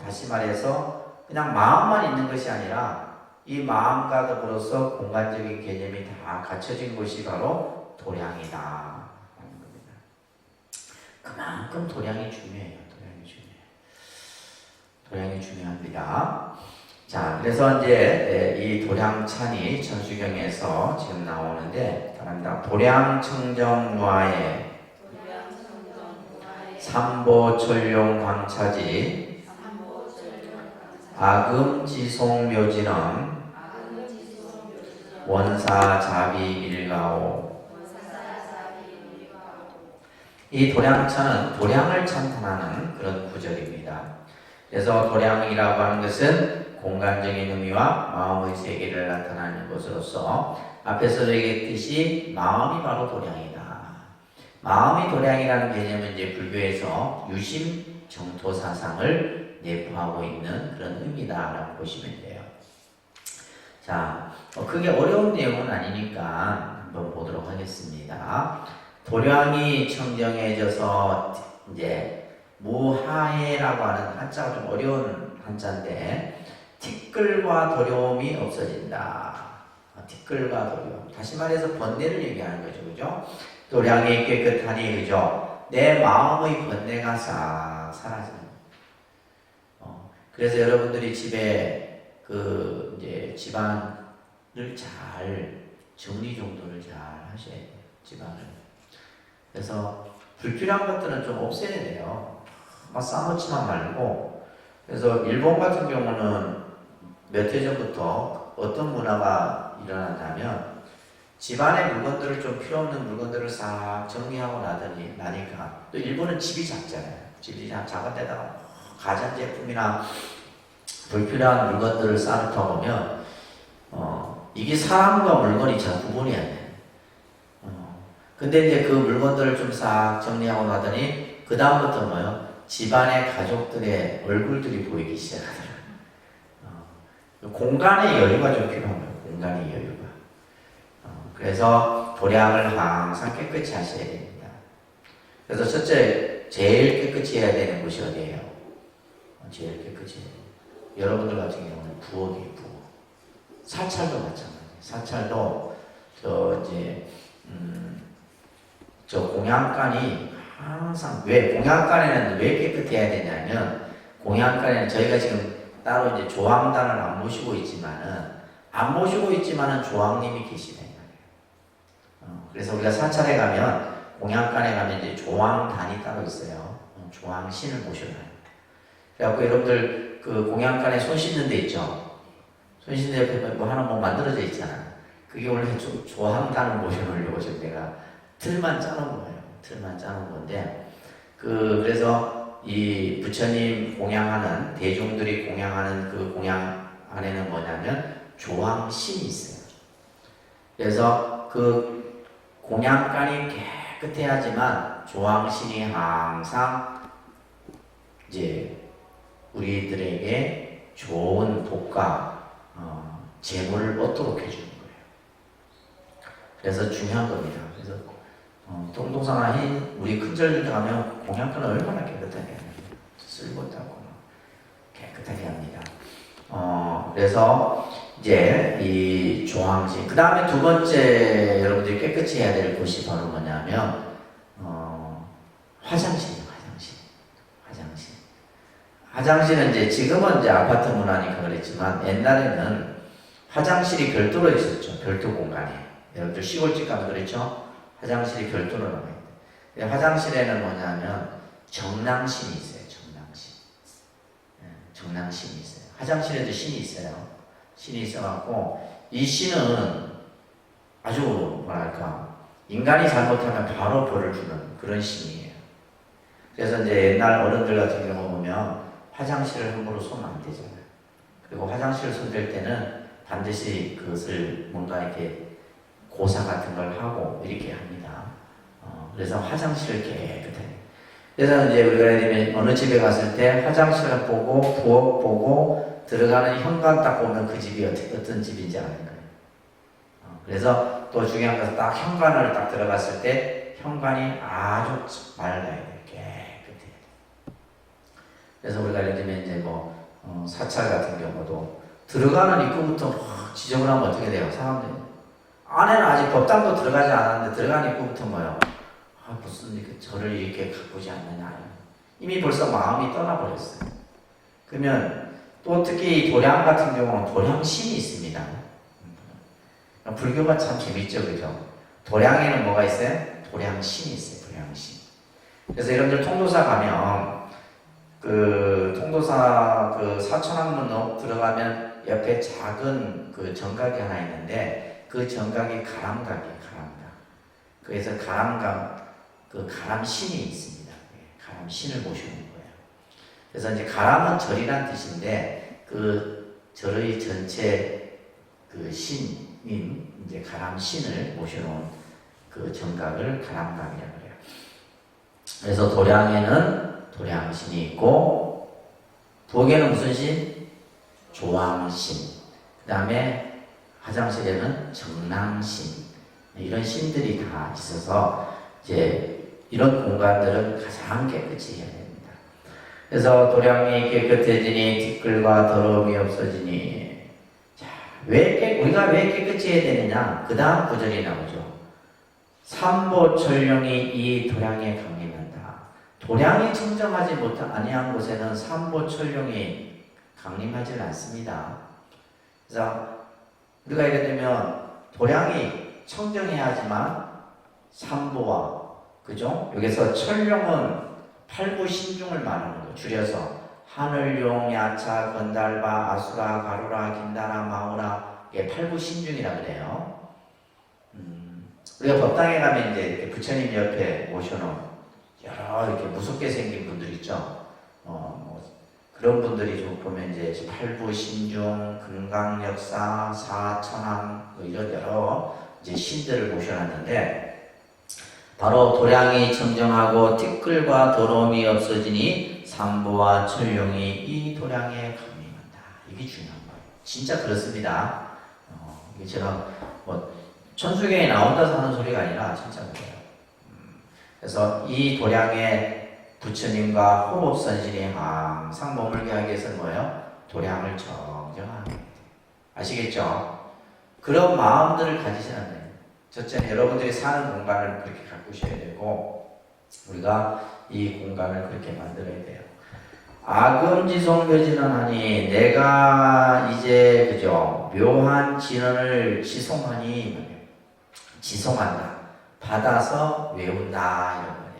Speaker 1: 다시 말해서 그냥 마음만 있는 것이 아니라 이 마음과 더불어서 공간적인 개념이 다 갖춰진 것이 바로 도량이다 하는 겁니다. 그만큼 도량이 중요해요. 도량이 중요합니다. 자, 그래서 이제 이 도량찬이 천수경에서 지금 나오는데, 답니다. 도량청정유화에 삼보철용 광차지 아금지송묘지는 원사자비밀가오. 이 도량찬은 도량을 찬탄하는 그런 구절입니다. 그래서 도량이라고 하는 것은 공간적인 의미와 마음의 세계를 나타내는 것으로서 앞에서 얘기했듯이 마음이 바로 도량이다. 마음이 도량이라는 개념은 이제 불교에서 유심 정토 사상을 내포하고 있는 그런 의미다라고 보시면 돼요. 자, 크게 어려운 내용은 아니니까 한번 보도록 하겠습니다. 도량이 청정해져서 이제 무하해라고 하는 한자가 좀 어려운 한자인데, 티끌과 도려움이 없어진다. 티끌과 도려움. 다시 말해서 번뇌를 얘기하는 거죠, 그죠? 도량이 깨끗하니, 그죠? 내 마음의 번뇌가 싹 사라지는. 그래서 여러분들이 집에 이제 집안을 잘 정리정돈을 잘 하셔야 돼요, 집안을. 그래서 불필요한 것들은 좀 없애야 돼요. 막 싸놓지만 말고. 그래서 일본 같은 경우는 몇 해 전부터 어떤 문화가 일어났냐면, 집안의 물건들을 좀 필요 없는 물건들을 싹 정리하고 나니까, 또 일본은 집이 작잖아요. 집이 작은 데다가 가전제품이나 불필요한 물건들을 쌓다 보면 이게 사람과 물건이 잘 구분이 안 돼요. 근데 이제 그 물건들을 좀 싹 정리하고 나더니 그 다음부터 뭐요? 집안의 가족들의 얼굴들이 보이기 시작하더라고요. 공간의 여유가 좀 필요한 거예요. 공간의 여유가. 그래서 도량을 항상 깨끗이 하셔야 됩니다. 그래서 첫째, 제일 깨끗이 해야 되는 곳이 어디예요? 제일 깨끗이 해야 돼요. 여러분들 같은 경우는 부엌이에요, 부엌. 사찰도 마찬가지예요. 사찰도 저 공양간이 항상, 왜 공양간에는 왜 깨끗해야 되냐면, 공양간에는 저희가 지금 따로 이제 조항단을 안 모시고 있지만은 조항님이 계시다. 그래서 우리가 사찰에 가면, 공양간에 가면 이제 조항단이 따로 있어요. 조항신을 모셔놔요. 그래갖고 여러분들 그 공양간에 손 씻는 데 있죠? 손 씻는 데 옆에 뭐 하나 만들어져 있잖아. 그게 원래 조항단을 모셔놓으려고 지금 내가 틀만 짜놓은 거예요. 틀만 짜놓은 건데, 그래서 이 부처님 공양하는, 대중들이 공양하는 그 공양 안에는 뭐냐면 조항신이 있어요. 그래서 그 공양간이 깨끗해야지만 조항신이 항상 이제 우리들에게 좋은 복과 재물을 얻도록 해주는 거예요. 그래서 중요한 겁니다. 그래서 동동상아 우리 큰절들 가면 공양간을 얼마나 깨끗하게 합니다. 쓸고 있다고 깨끗하게 합니다. 그래서 이제 이 조항신, 그 다음에 두 번째 여러분들이 깨끗이 해야 될 곳이 바로 뭐냐면 화장실이에요. 화장실은 이제 지금은 이제 아파트 문화니까 그랬지만, 옛날에는 화장실이 별도로 있었죠. 별도 공간에. 여러분들 시골집 가면 그랬죠. 화장실이 별도로 나와요. 화장실에는 뭐냐면 정랑신이 있어요. 정랑신이 있어요. 화장실에도 신이 있어요. 신이 있어갖고, 이 신은 아주 뭐랄까, 인간이 잘못하면 바로 벌을 주는 그런 신이에요. 그래서 이제 옛날 어른들 같은 경우 보면 화장실을 함부로 손 안 대잖아요. 그리고 화장실을 손댈 때는 반드시 그것을 뭔가 이렇게 고사 같은 걸 하고 이렇게 합니다. 그래서 화장실을 깨끗하게. 그래서 이제 우리가 예를 들면 어느 집에 갔을 때 화장실을 보고 부엌 보고 들어가는 현관 딱 보면 그 집이 어떤 집인지 아는 거예요. 그래서 또 중요한 것은 딱 현관을 딱 들어갔을 때 현관이 아주 맑아야 돼요. 깨끗해야 돼요. 그래서 우리가 예를 들면 이제 사찰 같은 경우도 들어가는 입구부터 확 지저분하면 어떻게 돼요? 사람들이 안에는 아직 법당도 들어가지 않았는데 들어가는 입구부터 뭐예요? 무슨 이렇게 저를 이렇게 가꾸지 않느냐. 이미 벌써 마음이 떠나버렸어요. 그러면 또 특히 도량 같은 경우는 도량신이 있습니다. 불교가 참 재밌죠, 그죠? 도량에는 뭐가 있어요? 도량신이 있어요, 도량신. 그래서 여러분들 통도사 가면 통도사 사천왕문 들어가면 옆에 작은 정각이 하나 있는데 그 정각이 가람각이에요, 가람각. 그래서 가람신이 있습니다. 가람신을 모시는 거예요. 그래서 이제 가람은 절이란 뜻인데 절의 전체 신인 이제 가람신을 모셔놓은 정각을 가람각이라고 해요. 그래서 도량에는 도량신이 있고 부엌에는 무슨 신? 조왕신. 그 다음에 화장실에는 정랑신. 이런 신들이 다 있어서 이제 이런 공간들은 가장 깨끗이 해야 됩니다. 그래서 도량이 깨끗해지니 티끌과 더러움이 없어지니. 자, 우리가 왜 깨끗이 해야 되느냐? 그 다음 구절이 나오죠. 삼보철령이 이 도량에 강림한다. 도량이 청정하지 아니한 곳에는 삼보철령이 강림하지 않습니다. 그래서 우리가 예를 들면 도량이 청정해야 하지만 삼보와 그죠? 여기서 철룡은 팔부신중을 말하는 거예요. 줄여서 하늘용, 야차, 건달바, 아수라, 가루라, 긴다라, 마우라 이게 팔부신중이라 그래요. 우리가 법당에 가면 이제 이렇게 부처님 옆에 모셔놓은 여러 이렇게 무섭게 생긴 분들 있죠. 그런 분들이 좀 보면 이제 팔부신중, 금강역사, 사천왕 이런 여러 이제 신들을 모셔놨는데 바로 도량이 청정하고 티끌과 더러움이 없어지니 삼보와 철룡이 이 도량에 강림한다. 이게 중요한 거예요. 진짜 그렇습니다. 이게 제가 천수경에 나온다서 하는 소리가 아니라 진짜 그래요. 그래서 이 도량에 부처님과 호법선신이 항상 머물게 하기 위해서는 뭐예요? 도량을 정정하는 거예요. 아시겠죠? 그런 마음들을 가지시는 거예요. 첫째는 여러분들이 사는 공간을 그렇게 가꾸셔야 되고 우리가 이 공간을 그렇게 만들어야 돼요. 아금지송묘진은 하니 내가 이제 그죠 묘한 진언을 지송하니 지송한다. 받아서 외운다 이런 거예요.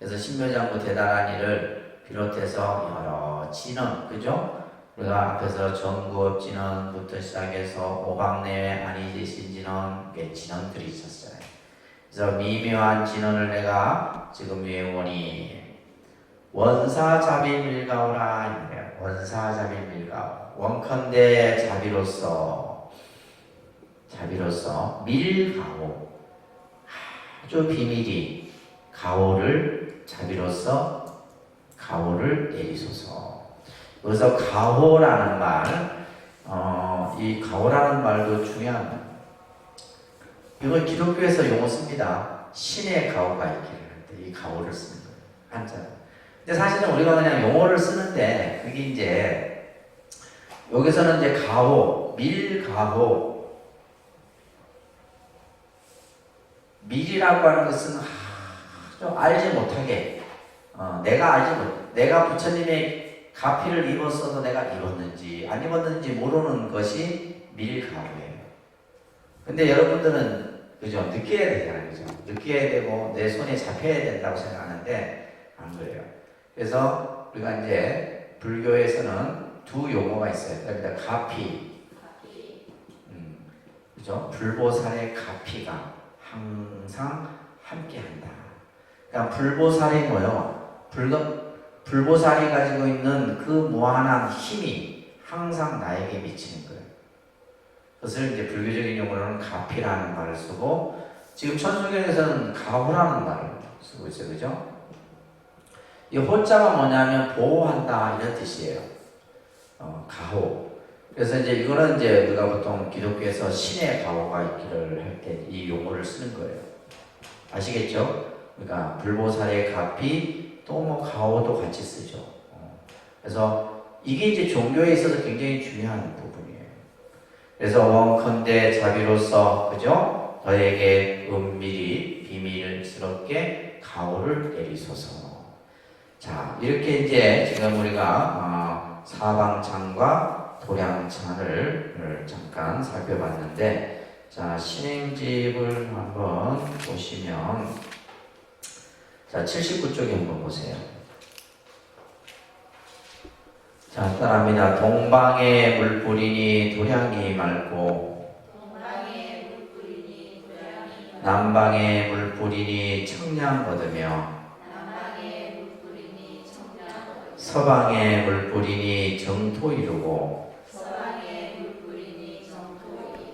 Speaker 1: 그래서 신묘장구 대단한 일을 비롯해서 여러 진언 그죠? 우리가 앞에서 전구업 진언부터 시작해서 오박내외 안이지신 진언 진언들이 있었어요. 그래서 미묘한 진언을 내가 지금 외우니 원사자비밀가오라 이래요. 원사자비밀가오 원컨대 자비로서 밀가오 아주 비밀이 가오를 자비로서 가오를 내리소서. 그래서 가호라는 말, 이 가호라는 말도 중요한 말. 이걸 기독교에서 용어 씁니다. 신의 가호가 있기를 할 때 이 가호를 쓰는 거예요. 한자로. 근데 사실은 우리가 그냥 용어를 쓰는데 그게 이제 여기서는 이제 가호, 밀가호, 밀이라고 하는 것은 좀 알지 못하게 내가 부처님의 가피를 입었어도 내가 입었는지 안 입었는지 모르는 것이 밀가호예요. 근데 여러분들은 그죠? 느껴야 되잖아요. 그죠? 느껴야 되고 내 손에 잡혀야 된다고 생각하는데 안 그래요. 그래서 우리가 이제 불교에서는 두 용어가 있어요. 그러니까 가피. 그죠? 불보살의 가피가 항상 함께한다. 그러니까 불보살이 뭐요? 불보살이 가지고 있는 그 무한한 힘이 항상 나에게 미치는 거예요. 그것을 이제 불교적인 용어로는 가피라는 말을 쓰고 지금 천수경에서는 가호라는 말을 쓰고 있어요. 그죠? 이 호자가 뭐냐면 보호한다 이런 뜻이에요. 가호. 그래서 이제 이거는 이제 우리가 보통 기독교에서 신의 가호가 있기를 할 때 이 용어를 쓰는 거예요. 아시겠죠? 그러니까 불보살의 가피 또 뭐 가호도 같이 쓰죠. 그래서 이게 이제 종교에 있어서 굉장히 중요한 부분이에요. 그래서 원컨대 자비로서 그죠? 너에게 은밀히 비밀스럽게 가호를 내리소서. 자, 이렇게 이제 지금 우리가 사방찬과 도량찬을 잠깐 살펴봤는데, 자, 신행집을 한번 보시면, 자, 79쪽에 한번 보세요. 자, 따라합니다. 동방에 물 뿌리니 도량이 맑고, 남방에 물 뿌리니 청량 거두며, 서방에 물 뿌리니 정토 이루고,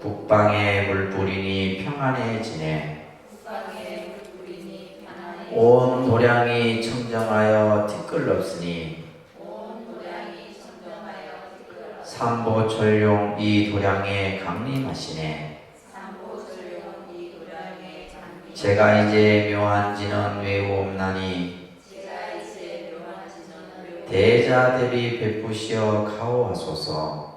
Speaker 1: 북방에 물 뿌리니 평안해지네. 온 도량이 청정하여 티끌 없으니, 삼보철용 이 도량에 강림하시네. 제가 이제 묘한지는 외우옵나니, 대자 대비 베푸시어 가호하소서.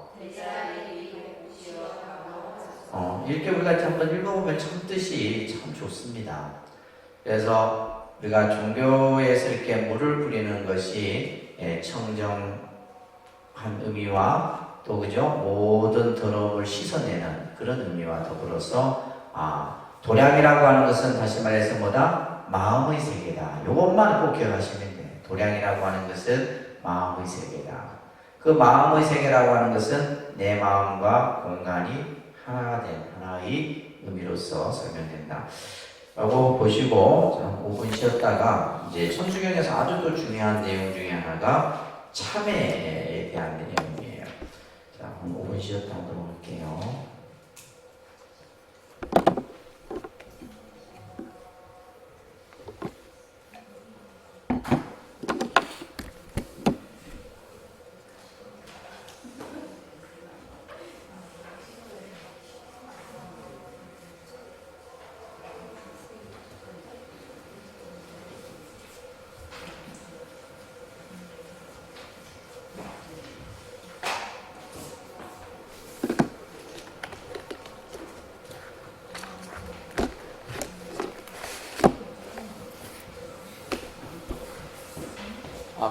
Speaker 1: 이렇게 우리가 한번 읽어보면 참 뜻이 참 좋습니다. 그래서 우리가 종교에서 이렇게 물을 뿌리는 것이 청정한 의미와 또 그죠 모든 더러움을 씻어내는 그런 의미와 더불어서 도량이라고 하는 것은 다시 말해서 뭐다? 마음의 세계다. 이것만 꼭 기억하시면 돼요. 도량이라고 하는 것은 마음의 세계다. 그 마음의 세계라고 하는 것은 내 마음과 공간이 하나가 된 하나의 의미로서 설명된다. 라고 보시고 5분 쉬었다가 이제 천주경에서 아주 또 중요한 내용 중에 하나가 참회에 대한 내용이에요. 자, 5분 쉬었다 하도록 할게요.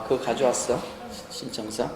Speaker 1: 그거 가져왔어? 신청서?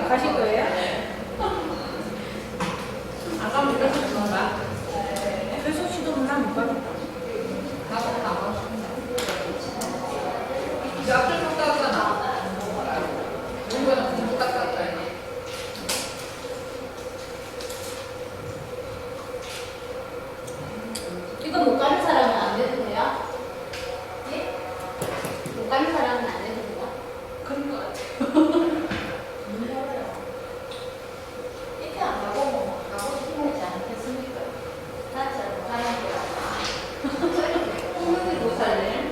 Speaker 2: 가실 거예요? 그래서 시도는 못 가겠다.
Speaker 3: 이거 못 가는 사람은 안 돼도 돼요? 예? 못 가는 사람은 안 돼도 돼요?
Speaker 2: 그런 거 같아요.
Speaker 3: 이렇게 안 가고 뭐 가고 싶지 않겠습니까? 나처럼 가는 거야. 꿈을 못 살래?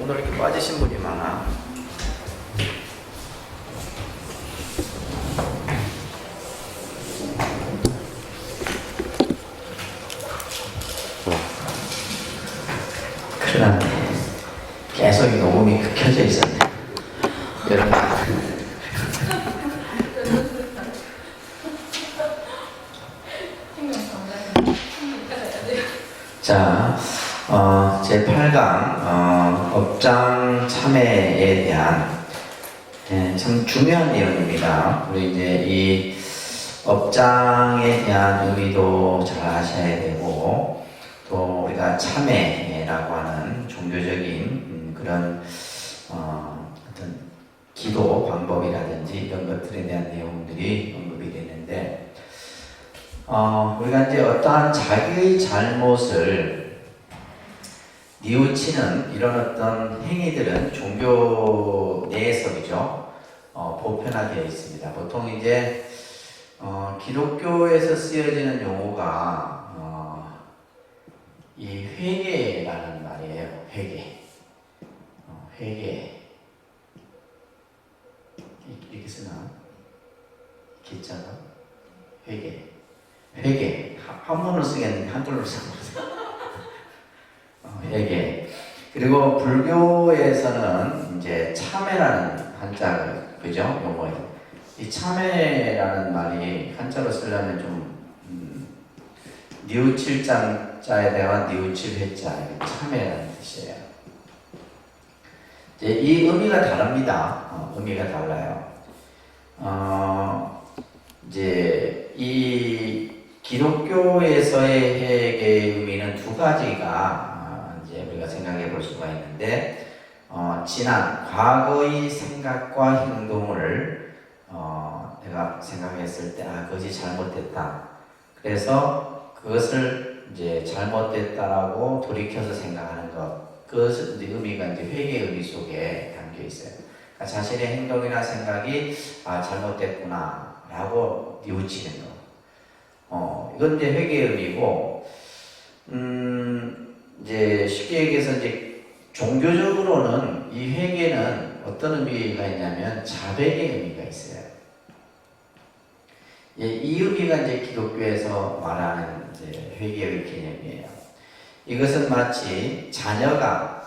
Speaker 1: 오늘 이렇게 빠지신 분이 많아. 큰일 났네. 계속 이 녹음이 켜져 있었네. 여러분. 자, 제8강 업장 참여에 대한 참 중요한 내용입니다. 우리 이제 이 업장에 대한 의미도 잘 아셔야 되고, 또 우리가 참회라고 하는 종교적인 그런 어떤 기도 방법이라든지 이런 것들에 대한 내용들이 언급이 되는데, 우리가 이제 어떠한 자기의 잘못을 뉘우치는 이런 어떤 행위들은 종교 내에서 그죠? 보편화되어 있습니다. 보통 이제 기독교에서 쓰여지는 용어가 이 회개라는 말이에요. 회개. 회개. 이렇게 쓰나? 기자가? 회개. 회개. 한문으로 쓰겠는데 한글로 쓰거든요. 회개. 그리고 불교에서는 이제 참회라는 한자를, 그죠? 용어예요. 이 참회라는 말이 한자로 쓰려면 좀, 뉘우칠 자에 대한 뉘우칠 회자, 참회라는 뜻이에요. 이제 이 의미가 다릅니다. 의미가 달라요. 이제 이 기독교에서의 회개의 의미는 두 가지가 이제 우리가 생각해 볼 수가 있는데, 지난 과거의 생각과 행동을 내가 생각했을 때 그것이 잘못됐다. 그래서 그것을 이제 잘못됐다라고 돌이켜서 생각하는 것, 그것은 이제 의미가 이제 회개의 의미 속에 담겨 있어요. 그러니까 자신의 행동이나 생각이 잘못됐구나라고 뉘우치는 것. 이건 이제 회개의 의미고, 이제 쉽게 얘기해서 이제 종교적으로는 이 회개는 어떤 의미가 있냐면 자백의 의미가 있어요. 이 의미가 이제 기독교에서 말하는 이제 회개의 개념이에요. 이것은 마치 자녀가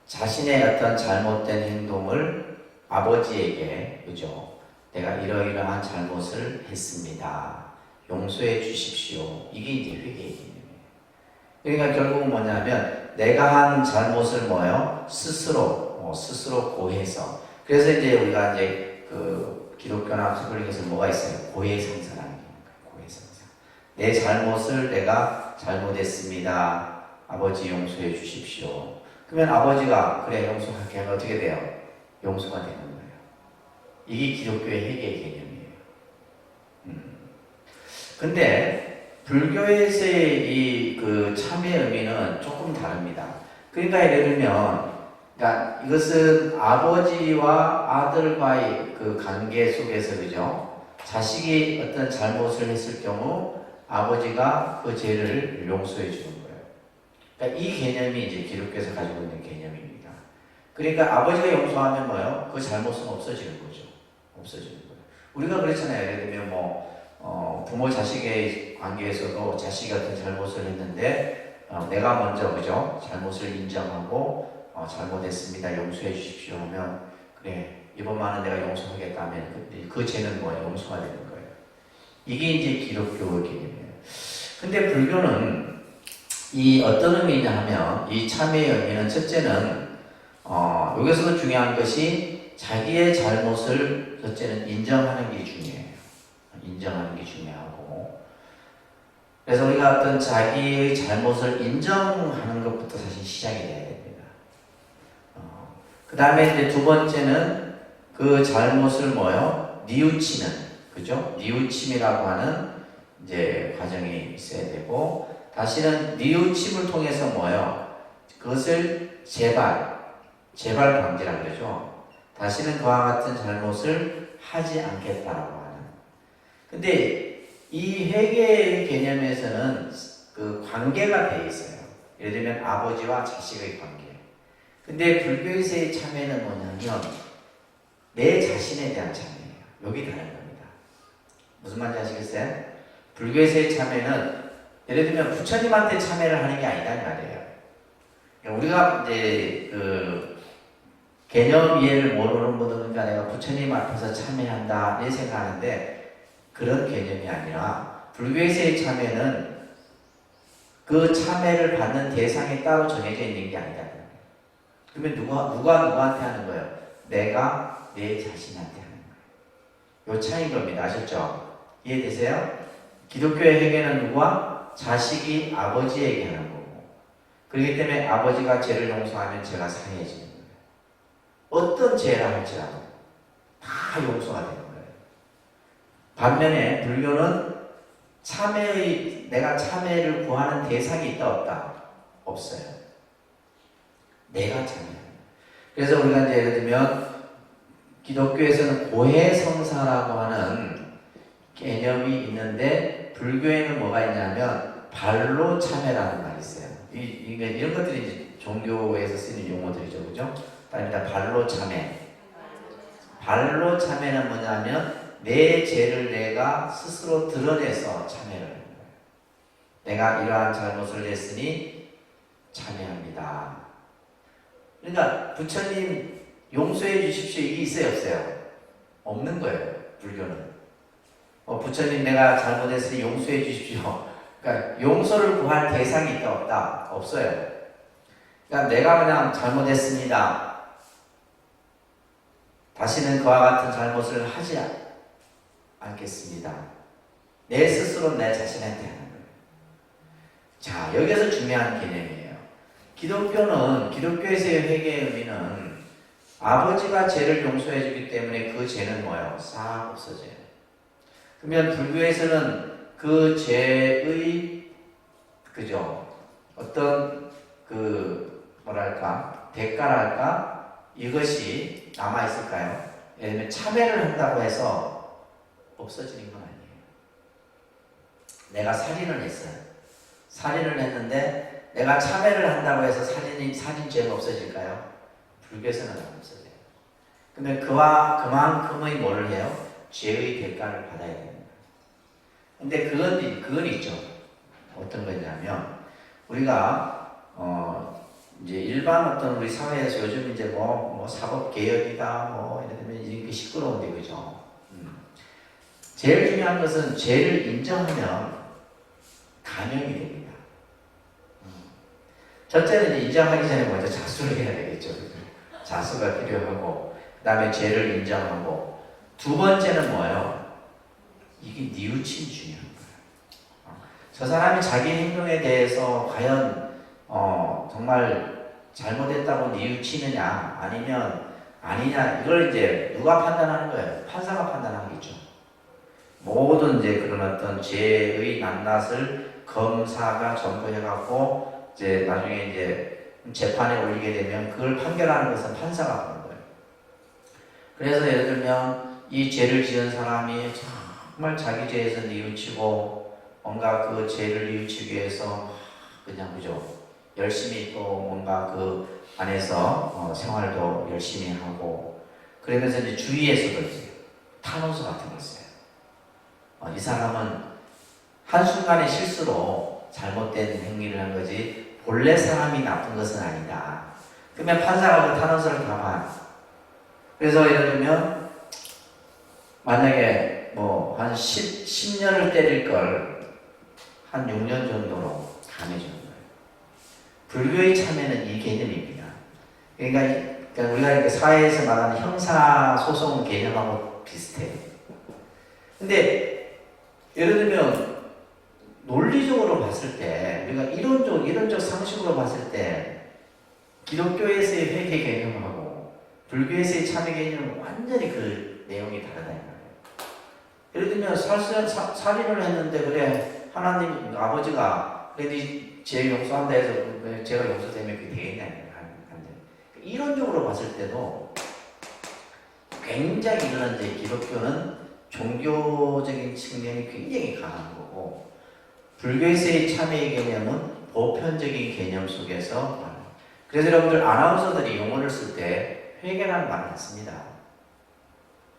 Speaker 1: 자신의 어떤 잘못된 행동을 아버지에게, 그죠? 내가 이러이러한 잘못을 했습니다. 용서해 주십시오. 이게 이제 회개의 개념이에요. 그러니까 결국은 뭐냐면 내가 한 잘못을 뭐요? 스스로 고해서. 그래서 이제 우리가 이제 그 기독교나 카톨릭에서 뭐가 있어요? 고해성사라는 게 고해성사. 내 잘못을 내가 잘못했습니다. 아버지 용서해 주십시오. 그러면 아버지가 그래 용서할게 하면 어떻게 돼요? 용서가 되는 거예요. 이게 기독교의 회개의 개념이에요. 근데 불교에서의 이 그 참의 의미는 조금 다릅니다. 그러니까 예를 들면, 그러니까 이것은 아버지와 아들과의 그 관계 속에서, 그죠? 자식이 어떤 잘못을 했을 경우 아버지가 그 죄를 용서해 주는 거예요. 그러니까 이 개념이 이제 기독교에서 가지고 있는 개념입니다. 그러니까 아버지가 용서하면 뭐예요? 그 잘못은 없어지는 거죠. 없어지는 거예요. 우리가 그렇잖아요. 예를 들면 뭐 부모 자식의 관계에서도 자식이 어떤 잘못을 했는데 내가 먼저 그죠 잘못을 인정하고 잘못했습니다 용서해 주십시오 하면 그래 이번만은 내가 용서하겠다 하면 그 죄는 뭐예요? 용서가 되는 거예요. 이게 이제 기독교 개념이에요. 근데 불교는 이 어떤 의미냐 하면 이 참회의 의미는 첫째는 여기서도 중요한 것이 자기의 잘못을 첫째는 인정하는 게 중요해요. 인정하는 게 중요하고 그래서 우리가 어떤 자기의 잘못을 인정하는 것부터 사실 시작이 돼야 됩니다. 그 다음에 이제 두 번째는 그 잘못을 뭐요? 뉘우치는 그죠? 뉘우침이라고 하는 이제 과정이 있어야 되고 다시는 뉘우침을 통해서 뭐요? 그것을 재발 방지라고 그러죠. 다시는 그와 같은 잘못을 하지 않겠다라고 하는. 근데 이 회개의 개념에서는 그 관계가 돼 있어요. 예를 들면 아버지와 자식의 관계. 근데 불교에서의 참회는 뭐냐면 내 자신에 대한 참회예요. 여기 다른 겁니다. 무슨 말인지 아시겠어요? 불교에서의 참회는 예를 들면 부처님한테 참회를 하는 게 아니란 말이에요. 우리가 이제 그 개념 이해를 모르는 분들은 내가 부처님 앞에서 참회한다 이렇게 생각하는데 그런 개념이 아니라 불교에서의 참회는 그 참회를 받는 대상이 따로 정해져 있는 게 아니다. 그러면 누가 누구한테 하는 거예요? 내가 내 자신한테 하는 거예요. 요 차이인 겁니다. 아셨죠? 이해되세요? 기독교의 회개는 누구와? 자식이 아버지에게 하는 거고 그렇기 때문에 아버지가 죄를 용서하면 죄가 사해지는 거예요. 어떤 죄라 할지라도 다 용서가 되는 거예요. 반면에 불교는 내가 참회를 구하는 대상이 있다 없다? 없어요. 내가 참회합니다. 그래서 우리가 이제 예를 들면 기독교에서는 고해성사라고 하는 개념이 있는데 불교에는 뭐가 있냐면 발로 참회라는 말이 있어요. 이런 것들이 이제 종교에서 쓰는 용어들이죠, 그죠? 그다음에 발로 참회. 발로 참회는 뭐냐면 내 죄를 내가 스스로 드러내서 참회를 하는 거예요. 내가 이러한 잘못을 했으니 참회합니다. 그러니까 부처님 용서해 주십시오 이게 있어요 없어요? 없는 거예요 불교는. 부처님 내가 잘못했으니 용서해 주십시오. 그러니까 용서를 구할 대상이 있다 없다? 없어요. 그러니까 내가 그냥 잘못했습니다. 다시는 그와 같은 잘못을 하지 않겠습니다. 내 스스로 내 자신한테 하는 거예요. 자, 여기서 중요한 개념이에요. 기독교에서의 회개의 의미는 아버지가 죄를 용서해 주기 때문에 그 죄는 뭐예요? 싹 없어져요. 그러면 불교에서는 그 죄의 그죠? 어떤 대가랄까? 이것이 남아있을까요? 예를 들면 참회를 한다고 해서 없어지는 건 아니에요. 내가 살인을 했어요. 살인을 했는데 내가 참회를 한다고 해서 살인죄가 없어질까요? 불교에서는 안 없어져요. 근데 그만큼의 뭐를 해요? 죄의 대가를 받아야 됩니다. 근데 그건 있죠. 어떤 거냐면 우리가 이제 일반 어떤 우리 사회에서 요즘 이제 뭐 사법 개혁이다 예를 들면 이렇게 시끄러운데 그죠? 제일 중요한 것은 죄를 인정하면 감형이 됩니다. 첫째는 이제 인정하기 전에 먼저 자수를 해야 되겠죠. 자수가 필요하고 그 다음에 죄를 인정하고 두 번째는 뭐예요? 이게 뉘우침이 중요한 거예요. 저 사람이 자기 행동에 대해서 과연 정말 잘못했다고 뉘우치느냐 아니면 아니냐 이걸 이제 누가 판단하는 거예요? 판사가 판단하겠죠. 모든 이제 그런 어떤 죄의 낱낱을 검사가 전부 해갖고 이제 나중에 이제 재판에 올리게 되면 그걸 판결하는 것은 판사가 하는 거예요. 그래서 예를 들면 이 죄를 지은 사람이 정말 자기 죄에서 뉘우치고 뭔가 그 죄를 뉘우치기 위해서 그냥 그죠 열심히 또 뭔가 그 안에서 생활도 열심히 하고 그러면서 이제 주위에서도 이제 탄원서 같은 거 써요. 이 사람은 한순간의 실수로 잘못된 행위를 한 거지 본래 사람이 나쁜 것은 아니다. 그러면 판사가 그 탄원서를 가만. 그래서 예를 들면 만약에 뭐 한 10년을 때릴 걸 한 6년 정도로 감해주는 거예요. 불교의 참회는 이 개념입니다. 그러니까 우리가 이렇게 사회에서 말하는 형사소송 개념하고 비슷해요. 근데 예를 들면 논리적으로 봤을 때 우리가 이론적 상식으로 봤을 때 기독교에서의 회개 개념하고 불교에서의 참회 개념은 완전히 그 내용이 다르다 이 말이에요. 예를 들면 살인을 했는데 그래 하나님 아버지가 그래 죄 용서한다 해서 제가 용서되면 그게 되겠냐 안 돼. 이론적으로 봤을 때도 굉장히 이런 이제 기독교는 종교적인 측면이 굉장히 강한 거고 불교에서의 참회의 개념은 보편적인 개념 속에서 그래서 여러분들 아나운서들이 용어를 쓸 때 회개라는 말을 씁니다.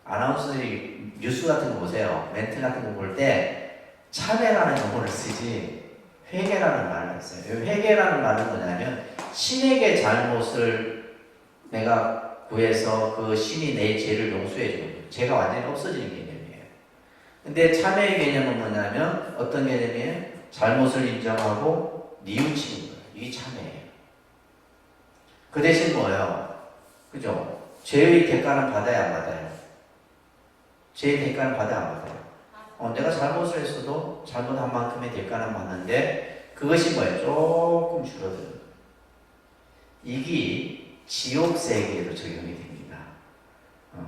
Speaker 1: 아나운서들이 뉴스 같은 거 보세요. 멘트 같은 거 볼 때 참회라는 용어를 쓰지 회개라는 말을 안 써요. 회개라는 말은 뭐냐면 신에게 잘못을 내가 구해서 그 신이 내 죄를 용서해 주는 거예요. 죄가 완전히 없어지는 개념이에요. 근데 참회의 개념은 뭐냐면 어떤 개념이에요? 잘못을 인정하고 뉘우치는 거예요. 이게 참회예요. 그 대신 뭐예요? 그죠? 죄의 대가는 받아야 안 받아요? 죄의 대가는 받아야 안 받아요? 내가 잘못을 했어도 잘못한 만큼의 대가는 받는데 그것이 뭐예요? 조금 줄어들어요. 이게 지옥 세계에도 적용이 됩니다.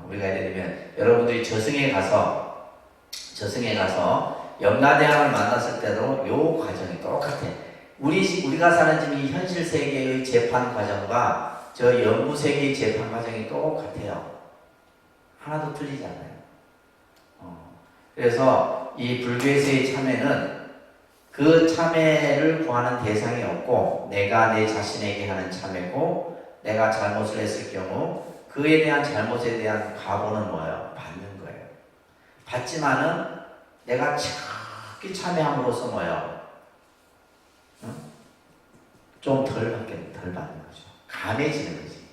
Speaker 1: 우리가 예를 들면 여러분들이 저승에 가서 염라대왕을 만났을 때도 요 과정이 똑같아. 우리가 사는 지금 이 현실 세계의 재판 과정과 저 영구 세계의 재판 과정이 똑같아요. 하나도 틀리지 않아요. 그래서 이 불교에서의 참회는 그 참회를 구하는 대상이 없고 내가 내 자신에게 하는 참회고 내가 잘못을 했을 경우 그에 대한 잘못에 대한 각오는 뭐예요? 받는 거예요. 받지만은 내가 자기 참회함으로써 뭐예요? 좀 덜 받는 거죠. 감해지는 거지.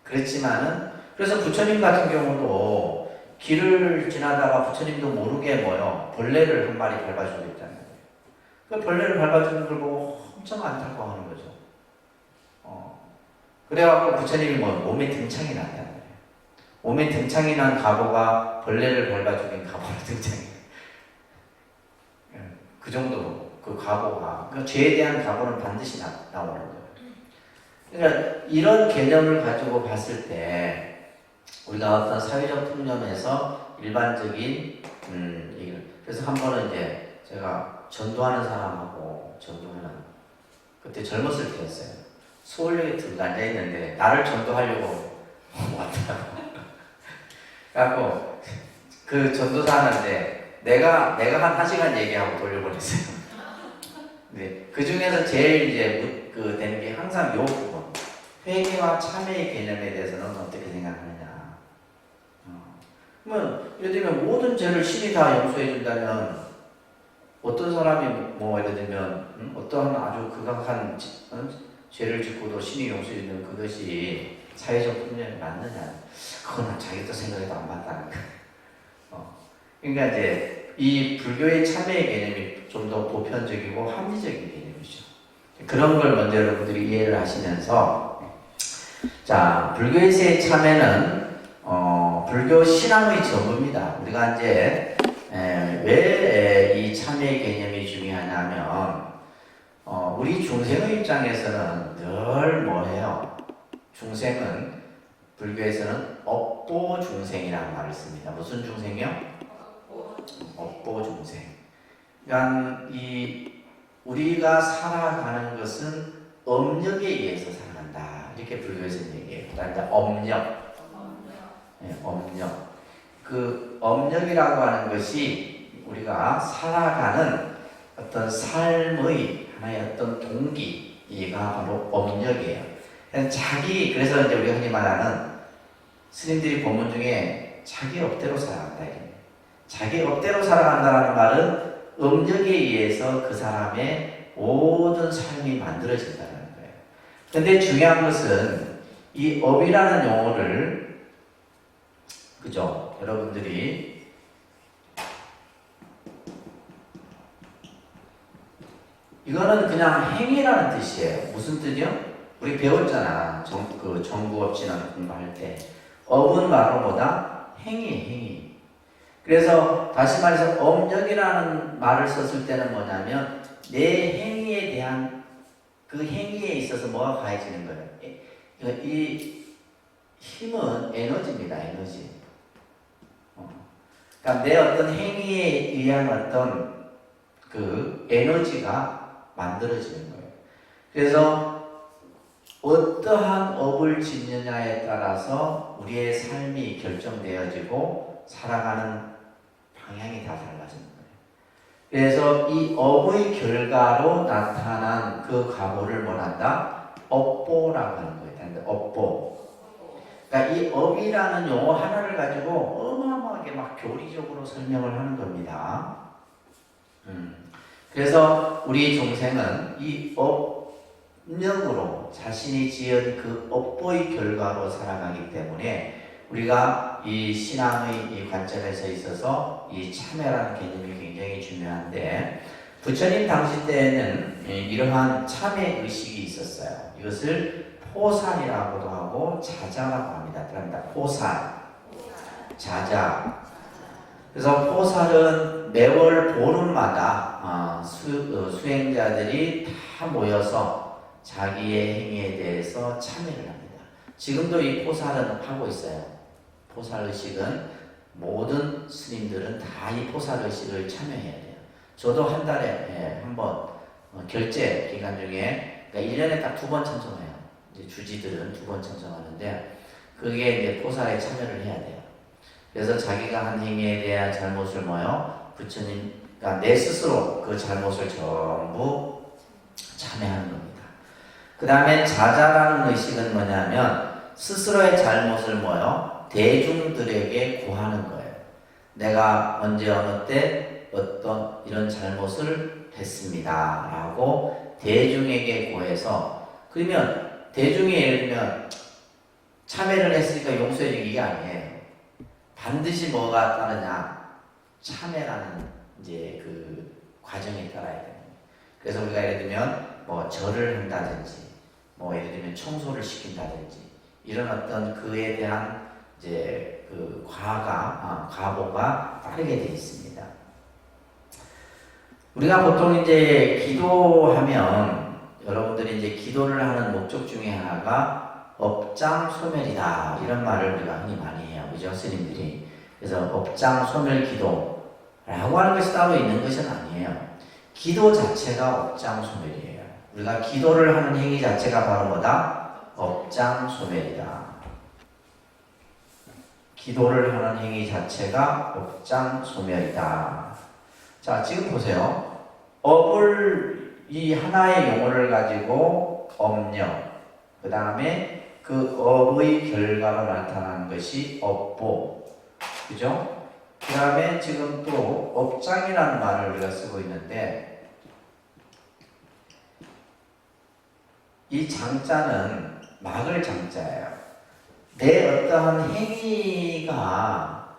Speaker 1: 그렇지만은 그래서 부처님 같은 경우도 길을 지나다가 부처님도 모르게 뭐요? 벌레를 한 마리 밟아주고 있다는 거예요. 그 벌레를 밟아주는 걸 보고 엄청 안타까워하는 거죠. 그래갖고 부처님이 몸에 등창이 났다는 거예요. 몸에 등창이 난 가보가 벌레를 밟아주긴 가보로 등창이. 그 정도 그 가보가 그 죄에 대한 가보는 반드시 나오는 거예요. 그러니까 이런 개념을 가지고 봤을 때. 우리가 어떤 사회적 풍념에서 일반적인 얘기를 그래서 한 번은 이제 제가 전도하는 사람하고 전도하는 그때 젊었을 때였어요. 서울역에 들고 앉아 있는데 나를 전도하려고 왔더라고. 그래갖고 그 전도사한테 내가 한 1시간 얘기하고 돌려보냈어요. 네, 그 중에서 제일 이제 되는 게 항상 요 부분 회개와 참회의 개념에 대해서는 어떻게 생각하느냐. 그러면 예를 들면 모든 죄를 신이 다 용서해 준다면 어떤 사람이 뭐 예를 들면 어떠한 아주 극악한 죄를 짓고도 신이 용서해 주는 그것이 사회적 풍년이 맞느냐? 그건 자기도 생각해도 안 맞다는 거예요. 그러니까 이제 이 불교의 참회의 개념이 좀 더 보편적이고 합리적인 개념이죠. 그런 걸 먼저 여러분들이 이해를 하시면서 자 불교에서의 참회는 불교 신앙의 전부입니다. 우리가 이제 왜 이 참회 개념이 중요하냐면 우리 중생의 입장에서는 늘 뭐해요? 중생은 불교에서는 업보 중생이라는 말을 씁니다. 무슨 중생이요? 업보 중생. 그러니까 우리가 살아가는 것은 업력에 의해서 살아간다. 이렇게 불교에서는 얘기해요. 그다음에 업력. 네, 업력. 그 업력이라고 하는 것이 우리가 살아가는 어떤 삶의 하나의 어떤 동기가 바로 업력이에요. 그래서 이제 우리가 흔히 말하는 스님들이 법문 중에 자기 업대로 살아간다. 자기 업대로 살아간다는 말은 업력에 의해서 그 사람의 모든 삶이 만들어진다는 거예요. 근데 중요한 것은 이 업이라는 용어를, 그죠? 여러분들이 이거는 그냥 행위라는 뜻이에요. 무슨 뜻이요? 우리 배웠잖아. 정부업진학 공부할 때. 업은 바로 뭐다? 행위. 그래서 다시 말해서 업력이라는 말을 썼을 때는 뭐냐면 내 행위에 대한 그 행위에 있어서 뭐가 가해지는 거예요. 이 힘은 에너지입니다. 에너지. 그러니까 내 어떤 행위에 의한 어떤 그 에너지가 만들어지는 거예요. 그래서 어떠한 업을 짓느냐에 따라서 우리의 삶이 결정되어지고 살아가는 방향이 다 달라지는 거예요. 그래서 이 업의 결과로 나타난 그 과보를 뭐란다? 업보라고 하는 거예요. 업보. 그러니까 이 업이라는 용어 하나를 가지고 어마어마하게 막 교리적으로 설명을 하는 겁니다. 그래서 우리 중생은 이 업력으로 자신이 지은 그 업보의 결과로 살아가기 때문에 우리가 이 신앙의 이 관점에서 있어서 이 참회라는 개념이 굉장히 중요한데, 부처님 당시 때에는 이러한 참회 의식이 있었어요. 이것을 포살이라고도 하고 자자라고 합니다. 그럽니다. 포살, 자자. 그래서 포살은 매월 보름마다 수행자들이 다 모여서 자기의 행위에 대해서 참회를 합니다. 지금도 이 포살은 하고 있어요. 포살의식은 모든 스님들은 다 이 포살의식을 참여해야 돼요. 저도 한 달에 한 번 결제 기간 중에, 그러니까 1년에 딱 2번 참석해요. 이제 주지들은 2번 참석하는데, 그게 이제 포살에 참여를 해야 돼요. 그래서 자기가 한 행위에 대한 잘못을 부처님, 그러니까 내 스스로 그 잘못을 전부 참회하는 겁니다. 그 다음에 자자라는 의식은 뭐냐면 스스로의 잘못을 대중들에게 구하는 거예요. 내가 언제 어느 때 어떤 이런 잘못을 했습니다 라고 대중에게 구해서, 그러면 대중이 예를 들면 참회를 했으니까 용서해주기 이게 아니에요. 반드시 뭐가 따르냐? 참회라는 이제 그 과정에 따라야 돼요. 그래서 우리가 예를 들면 절을 한다든지, 예를 들면 청소를 시킨다든지, 이런 어떤 그에 대한 이제 그 과보가 따르게 되어 있습니다. 우리가 보통 이제 기도하면, 여러분들이 이제 기도를 하는 목적 중에 하나가 업장소멸이다, 이런 말을 우리가 흔히 많이 해요. 그죠? 스님들이. 그래서 업장소멸 기도라고 하는 것이 따로 있는 것은 아니에요. 기도 자체가 업장소멸이에요. 우리가 기도를 하는 행위 자체가 바로 뭐다? 업장소멸이다. 기도를 하는 행위 자체가 업장소멸이다. 자, 지금 보세요. 업을, 이 하나의 용어를 가지고 업력, 그 다음에 그 업의 결과로 나타나는 것이 업보, 그죠? 그 다음에 지금 또 업장이라는 말을 우리가 쓰고 있는데, 이 장자는 막을 장자예요. 내 어떠한 행위가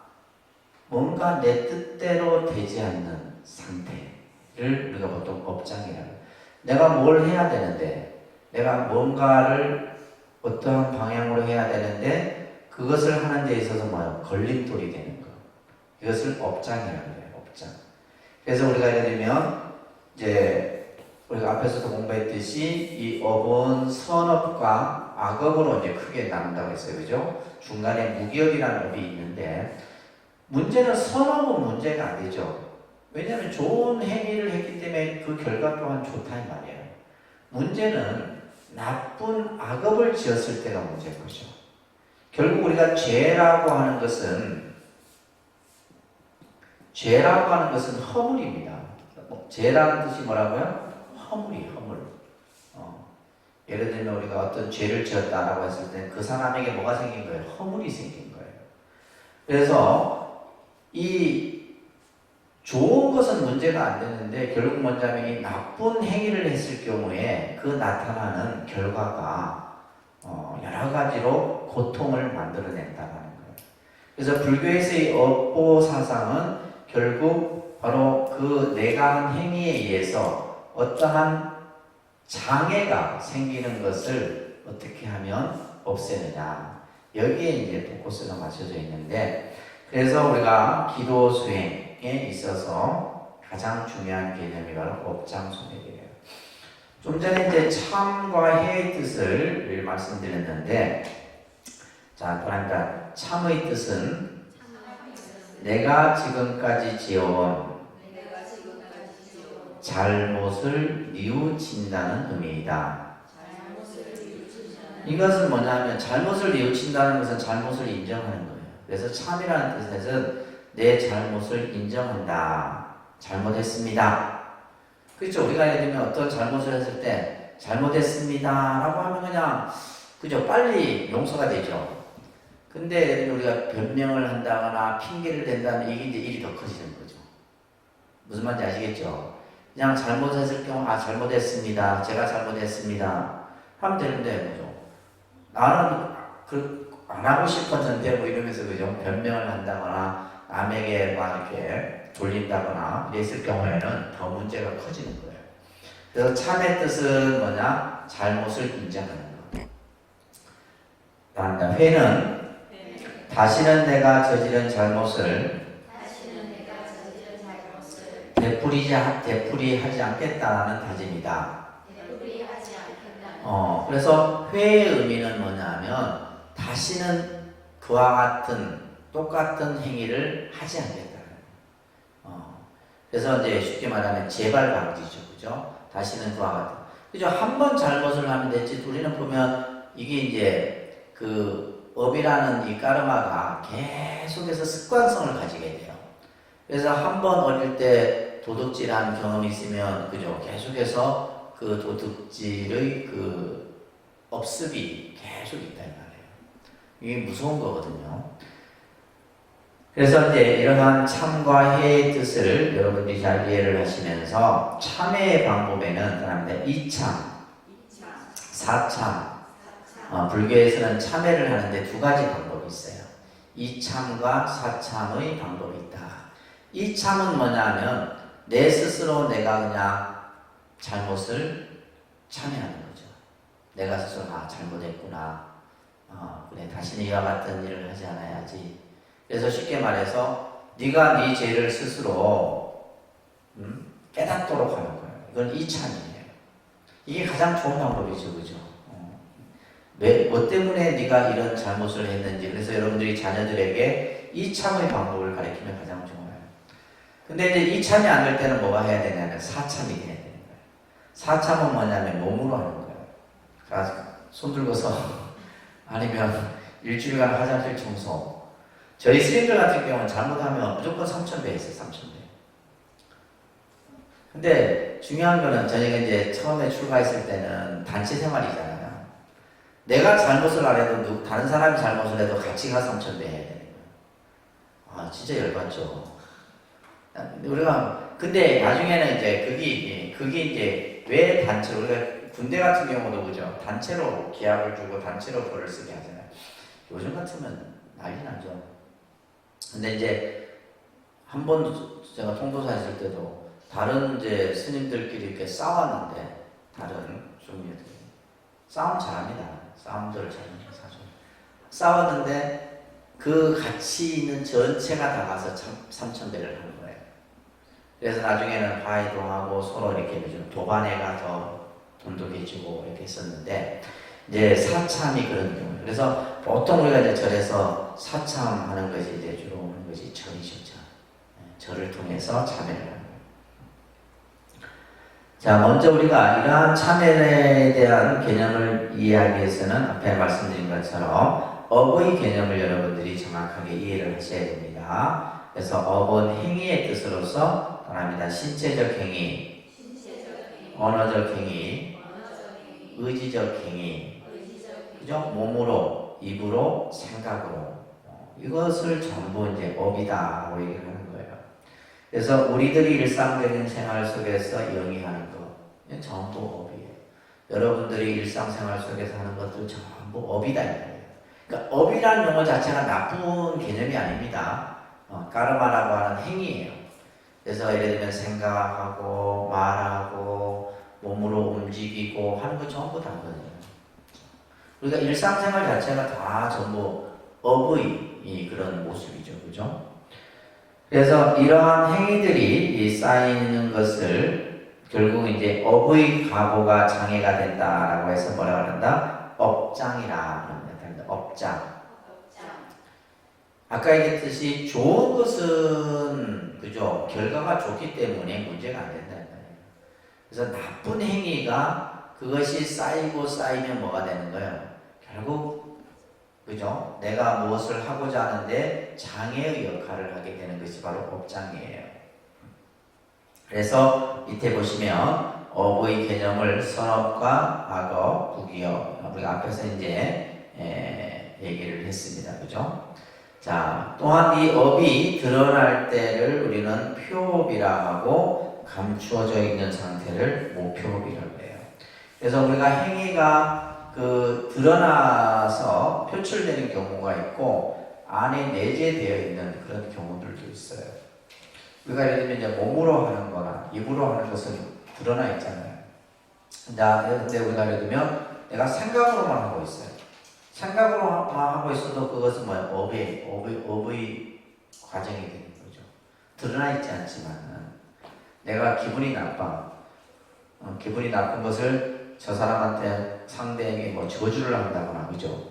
Speaker 1: 뭔가 내 뜻대로 되지 않는 상태를 우리가 보통 업장이라고 해요. 내가 뭘 해야 되는데, 내가 뭔가를 어떠한 방향으로 해야 되는데 그것을 하는 데 있어서 걸림돌이 되는 거, 이것을 업장이라고 해요. 업장. 그래서 우리가 예를 들면 이제 우리가 앞에서도 공부했듯이 이 업은 선업과 악업으로 이제 크게 나눈다고 했어요. 그죠? 중간에 무기업이라는 업이 있는데, 문제는 선업은 문제가 안 되죠. 왜냐하면 좋은 행위를 했기 때문에 그 결과 또한 좋다 이 말이에요. 문제는 나쁜 악업을 지었을 때가 문제인 거죠. 결국 우리가 죄라고 하는 것은 허물입니다. 죄라는 뜻이 뭐라고요? 허물이 허물. 예를 들면 우리가 어떤 죄를 지었다라고 했을 때 그 사람에게 뭐가 생긴 거예요? 허물이 생긴 거예요. 그래서 이 좋은 것은 문제가 안 되는데 결국 뭐냐면 이 나쁜 행위를 했을 경우에 그 나타나는 결과가 여러 가지로 고통을 만들어낸다는 거예요. 그래서 불교에서의 업보 사상은 결국 바로 그 내가 한 행위에 의해서 어떠한 장애가 생기는 것을 어떻게 하면 없애느냐, 여기에 이제 포커스가 맞춰져 있는데, 그래서 우리가 기도 수행에 있어서 가장 중요한 개념이 바로 업장소멸이에요. 좀 전에 이제 참과 해의 뜻을 말씀드렸는데, 자, 그러니까 참의 뜻은 내가 지금까지 지어온 잘못을 뉘우친다는 의미이다. 이것은 뭐냐면 잘못을 뉘우친다는 것은 잘못을 인정하는 거예요. 그래서 참이라는 뜻은 내 잘못을 인정한다. 잘못했습니다. 그렇죠? 우리가 예를 들면 어떤 잘못을 했을 때 잘못했습니다 라고 하면 그냥 그죠? 빨리 용서가 되죠. 근데 예를 들면 우리가 변명을 한다거나 핑계를 댄다면 이게 이제 일이 더 커지는 거죠. 무슨 말인지 아시겠죠? 그냥 잘못했을 경우 잘못했습니다. 제가 잘못했습니다. 하면 되는데 뭐죠? 나는 안 하고 싶었는데 뭐 이러면서 그죠? 변명을 한다거나 남에게 막 이렇게 돌린다거나 이랬을 경우에는 더 문제가 커지는 거예요. 그래서 참의 뜻은 뭐냐? 잘못을 인정하는 거. 다음 회는 다시는 내가 저지른 잘못을 되풀이하지 않겠다는 다짐이다. 그래서 회의 의미는 뭐냐면 다시는 그와 같은 똑같은 행위를 하지 않겠다. 그래서 이제 쉽게 말하면 재발 방지죠, 그죠? 다시는 그와 같은. 그죠? 한 번 잘못을 하면 됐지. 우리는 보면 이게 이제 그 업이라는 이 까르마가 계속해서 습관성을 가지게 돼요. 그래서 한 번 어릴 때 도둑질한 경험이 있으면 그죠? 계속해서 그 도둑질의 그 업습이 계속 있다 이 말이에요. 이게 무서운 거거든요. 그래서 이제 이러한 참과 해의 뜻을 여러분들이 잘 이해를 하시면서 참회의 방법에는 그다음에 이참, 사참. 불교에서는 참회를 하는데 두 가지 방법이 있어요. 이참과 사참의 방법이 있다. 이참은 뭐냐면 내 스스로 내가 그냥 잘못을 참회하는 거죠. 내가 스스로 잘못했구나. 그래 다시는 이와 같은 일을 하지 않아야지. 그래서 쉽게 말해서 네가 네 죄를 스스로 깨닫도록 하는 거예요. 이건 이참이에요. 이게 가장 좋은 방법이죠, 그죠? 뭐 때문에 네가 이런 잘못을 했는지. 그래서 여러분들이 자녀들에게 이참의 방법을 가르치면 가장 좋아요. 근데 이제 이참이 안 될 때는 뭐가 해야 되냐면 사참이 해야 되는 거예요. 사참은 뭐냐면 몸으로 하는 거예요. 그러니까 손 들고서 아니면 일주일간 화장실 청소. 저희 스님들 같은 경우는 잘못하면 무조건 3,000배 있어요. 3,000배. 근데 중요한 거는 저희가 이제 처음에 출가했을 때는 단체 생활이잖아요. 내가 잘못을 안 해도 다른 사람이 잘못을 해도 같이 가 3,000배 해야 되는 거예요. 진짜 열받죠. 우리가 근데 나중에는 이제 그게 이제 왜 단체로, 우리가 군대 같은 경우도 그죠? 단체로 계약을 주고 단체로 벌을 쓰게 하잖아요. 요즘 같으면 난리 나죠. 근데 이제 한 번 제가 통도사 했을 때도 다른 이제 스님들끼리 이렇게 싸웠는데, 다른 종류들 싸움 잘합니다. 싸움들 잘합니다. 사실 싸웠는데 그 같이 있는 전체가 다 가서 3,000배를 하는 거예요. 그래서 나중에는 화해도 하고 서로 이렇게 도반해가 더 돈독해지고 이렇게 했었는데, 이제 사참이 그런 경우예요. 그래서 보통 우리가 이제 절에서 사참하는 것이 이제 주로 하는 것이 절이죠. 절을 통해서 참회를 하는 거예요. 자, 먼저 우리가 이러한 참회에 대한 개념을 이해하기 위해서는 앞에 말씀드린 것처럼 업의 개념을 여러분들이 정확하게 이해를 하셔야 됩니다. 그래서 업은 행위의 뜻으로서 말합니다. 신체적 행위, 언어적 행위, 의지적 행위, 그죠? 몸으로, 입으로, 생각으로 이것을 전부 이제 업이다라고 얘기를 하는 거예요. 그래서 우리들이 일상적인 생활 속에서 영위하는 것, 이건 전부 업이에요. 여러분들이 일상생활 속에서 하는 것들 전부 업이다. 그러니까 업이라는 용어 자체가 나쁜 개념이 아닙니다. 까르마라고 하는 행위예요. 그래서 예를 들면 생각하고 말하고 몸으로 움직이고 하는 거 전부 다거든요. 우리가 일상생활 자체가 다 전부 업의 그런 모습이죠. 그죠? 그래서 이러한 행위들이 쌓이는 것을 결국 이제 업의 가보가 장애가 된다라고 해서 뭐라 그런다? 업장이라 합니다. 업장. 아까 얘기했듯이 좋은 것은 그죠? 결과가 좋기 때문에 문제가 안 된다는 거예요. 그래서 나쁜 행위가 그것이 쌓이고 쌓이면 뭐가 되는 거예요? 결국 그죠? 내가 무엇을 하고자 하는데 장애의 역할을 하게 되는 것이 바로 업장이에요. 그래서 밑에 보시면 업의 개념을 선업과 악업, 부기업 우리가 앞에서 이제 얘기를 했습니다. 그죠? 자, 또한 이 업이 드러날 때를 우리는 표업이라 하고 감추어져 있는 상태를 모표업이라고 해요. 그래서 우리가 행위가 드러나서 표출되는 경우가 있고 안에 내재되어 있는 그런 경우들도 있어요. 우리가 예를 들면 이제 몸으로 하는 거나 입으로 하는 것은 드러나 있잖아요. 자, 근데 우리가 예를 들면 내가 생각으로만 하고 있어요. 생각으로만 하고 있어도 그것은 뭐예요? 업의 과정이 되는 거죠. 드러나 있지 않지만은 내가 기분이 나빠. 기분이 나쁜 것을 저 사람한테 상대에게 뭐 저주를 한다거나 그죠?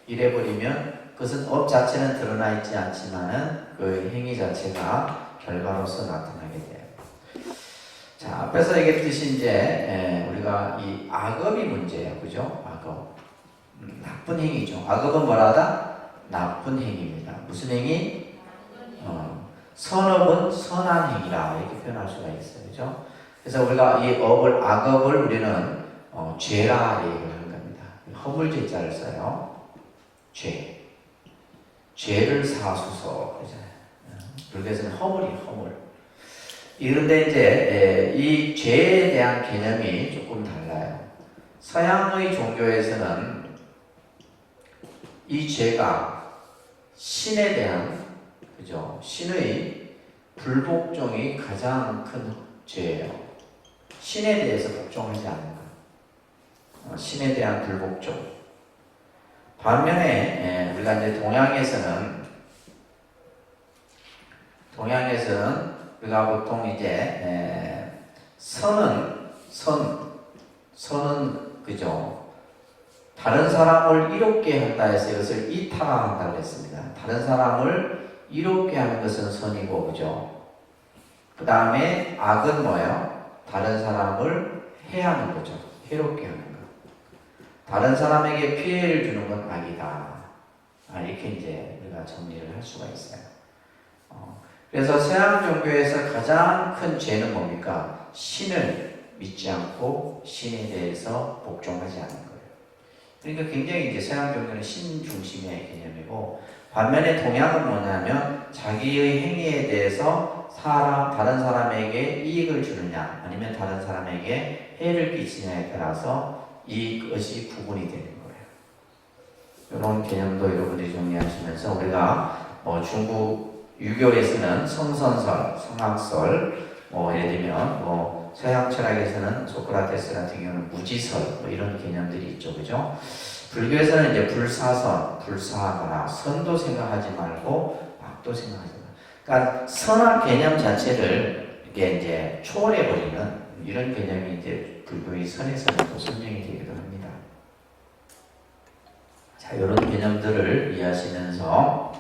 Speaker 1: 이래버리면 그것은 업 자체는 드러나 있지 않지만은 그 행위 자체가 결과로서 나타나게 돼요. 자, 앞에서 얘기했듯이 이제 우리가 이 악업이 문제예요. 그죠? 악업. 나쁜 행위죠. 악업은 뭐라다? 나쁜 행위입니다. 무슨 행위? 선업은 선한 행위라 이렇게 표현할 수가 있어요. 그죠? 그래서 우리가 이 악업을 우리는 죄라 얘기를 하는 겁니다. 허물죄자를 써요. 죄. 죄를 사소서 그러잖아요. 불교에서는 허물. 그런데 이제 이 죄에 대한 개념이 조금 달라요. 서양의 종교에서는 이 죄가 신에 대한 그죠? 신의 불복종이 가장 큰 죄예요. 신에 대해서 복종하지 않는 것. 신에 대한 불복종. 반면에 우리가 이제 동양에서는 우리가 보통 이제 선은 그죠? 다른 사람을 이롭게 한다 해서 이것을 이타한다고 했습니다. 다른 사람을 이롭게 하는 것은 선이고 그죠? 그 다음에 악은 뭐예요? 다른 사람을 해하는 거죠. 해롭게 하는 것. 다른 사람에게 피해를 주는 건 악이다. 이렇게 이제 우리가 정리를 할 수가 있어요. 그래서 서양 종교에서 가장 큰 죄는 뭡니까? 신을 믿지 않고 신에 대해서 복종하지 않는 거예요. 그러니까 굉장히 이제 서양 종교는 신 중심의 개념이고 반면에 동양은 뭐냐면 자기의 행위에 대해서 다른 사람에게 이익을 주느냐 아니면 다른 사람에게 해를 끼치느냐에 따라서 이것이 구분이 되는 거예요. 이런 개념도 여러분들이 정리하시면서 우리가 중국 유교에서는 성선설, 성악설, 예를 들면 서양 철학에서는 소크라테스 같은 경우는 무지설 이런 개념들이 있죠, 그죠? 불교에서는 이제 불사선, 불사하거나 선도 생각하지 말고 악도 생각하지 말고, 그러니까 선악 개념 자체를 이게 이제 초월해 버리는 이런 개념이 이제 불교의 선에서는 또 설명이 되기도 합니다. 자, 이런 개념들을 이해하시면서.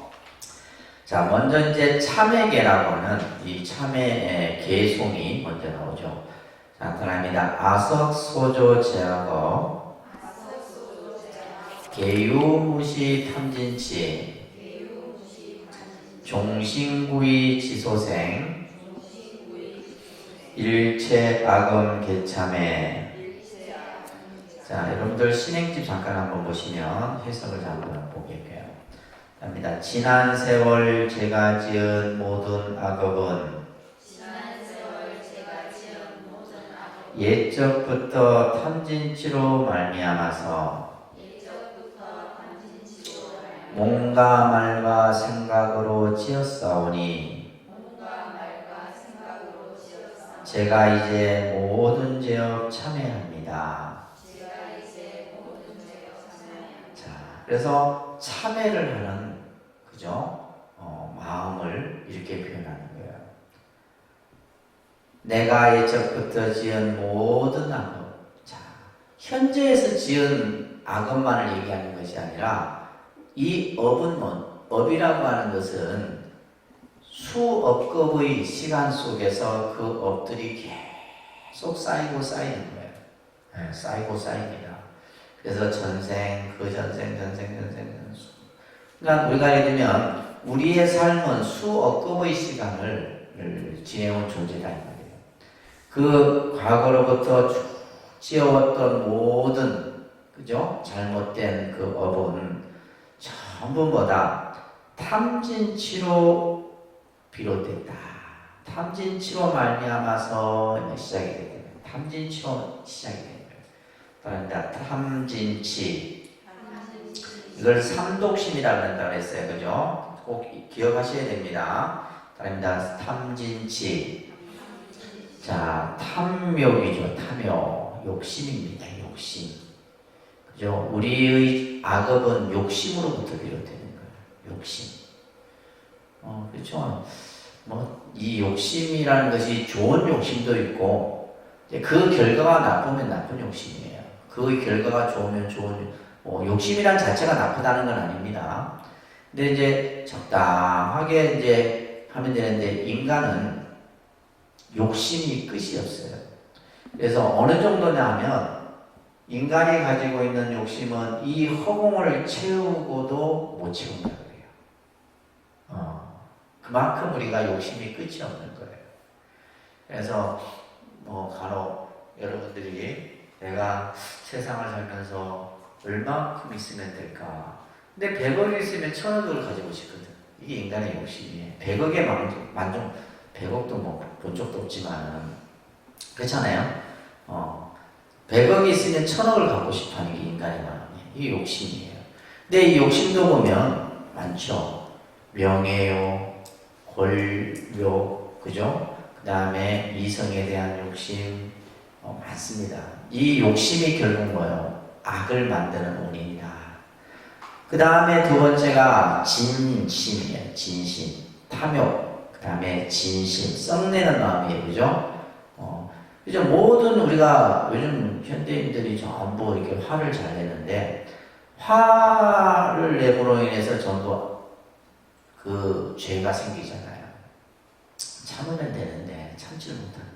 Speaker 1: 자, 먼저 이제 참회계라고 하는 이 참회의 개송이 먼저 나오죠. 자, 나타납니다. 아석소조 제하거 개유무시 탐진치 종신구이 지소생 일체 악음 개참회. 자, 여러분들 신행집 잠깐 한번 보시면 해석을 한번 보게요. 합니다. 지난 세월 제가 지은 모든 악업은 옛적부터 탐진치로 말미암아서 몸과 말과 생각으로 지었사오니 제가 이제 모든 죄업 참회합니다. 자, 그래서 참회를 하는 그죠? 마음을 이렇게 표현하는 거예요. 내가 예적부터 지은 모든 악업. 자, 현재에서 지은 악업만을 얘기하는 것이 아니라 이 업은 업이라고 하는 것은 수억급의 시간 속에서 그 업들이 계속 쌓이고 쌓이는 거예요. 네, 쌓이고 쌓입니다. 그래서 전생, 그 전생. 그러니까 우리가 예를 들면 우리의 삶은 수억급의 시간을 지내온 존재다 이 말이에요. 그 과거로부터 쭉 지어왔던 모든 그죠? 잘못된 그 업은 전부 뭐다? 탐진치로 비롯됐다. 탐진치로 말미암아서 시작이 되는 탐진치로 시작이 되는 거예요. 그러니까 탐진치. 이걸 삼독심이라고 한다고 했어요. 그죠? 꼭 기억하셔야 됩니다. 그러니까 탐진치. 자, 탐욕이죠. 탐욕. 욕심입니다. 욕심. 그죠? 우리의 악업은 욕심으로부터 비롯되는 거예요. 욕심. 그렇죠. 이 욕심이라는 것이 좋은 욕심도 있고, 그 결과가 나쁘면 나쁜 욕심이에요. 그 결과가 좋으면 좋은, 욕심이란 자체가 나쁘다는 건 아닙니다. 근데 이제 적당하게 이제 하면 되는데, 인간은 욕심이 끝이 없어요. 그래서 어느 정도냐 하면, 인간이 가지고 있는 욕심은 이 허공을 채우고도 못 채운다 그래요. 그만큼 우리가 욕심이 끝이 없는 거예요. 그래서 간혹 여러분들이 내가 세상을 살면서 얼마큼 있으면 될까? 근데 100억이 있으면 1000억을 가지고 싶거든. 이게 인간의 욕심이에요. 100억의 만족, 100억도 본 적도 없지만 그렇잖아요. 100억이 있으면 1000억을 갖고 싶어하는 게 인간의 마음이에요. 이게 욕심이에요. 근데 이 욕심도 보면 많죠. 명예욕, 권력, 그죠? 그 다음에 이성에 대한 욕심 많습니다. 이 욕심이 결국 뭐예요? 악을 만드는 원인이다. 그 다음에 두 번째가 진심이에요. 진심, 탐욕, 그 다음에 진심, 썩내는 마음이에요. 그죠? 그죠? 모든 우리가 요즘 현대인들이 전부 이렇게 화를 잘 내는데, 화를 내므로 인해서 전부 그 죄가 생기잖아요. 참으면 되는데 참지를 못하는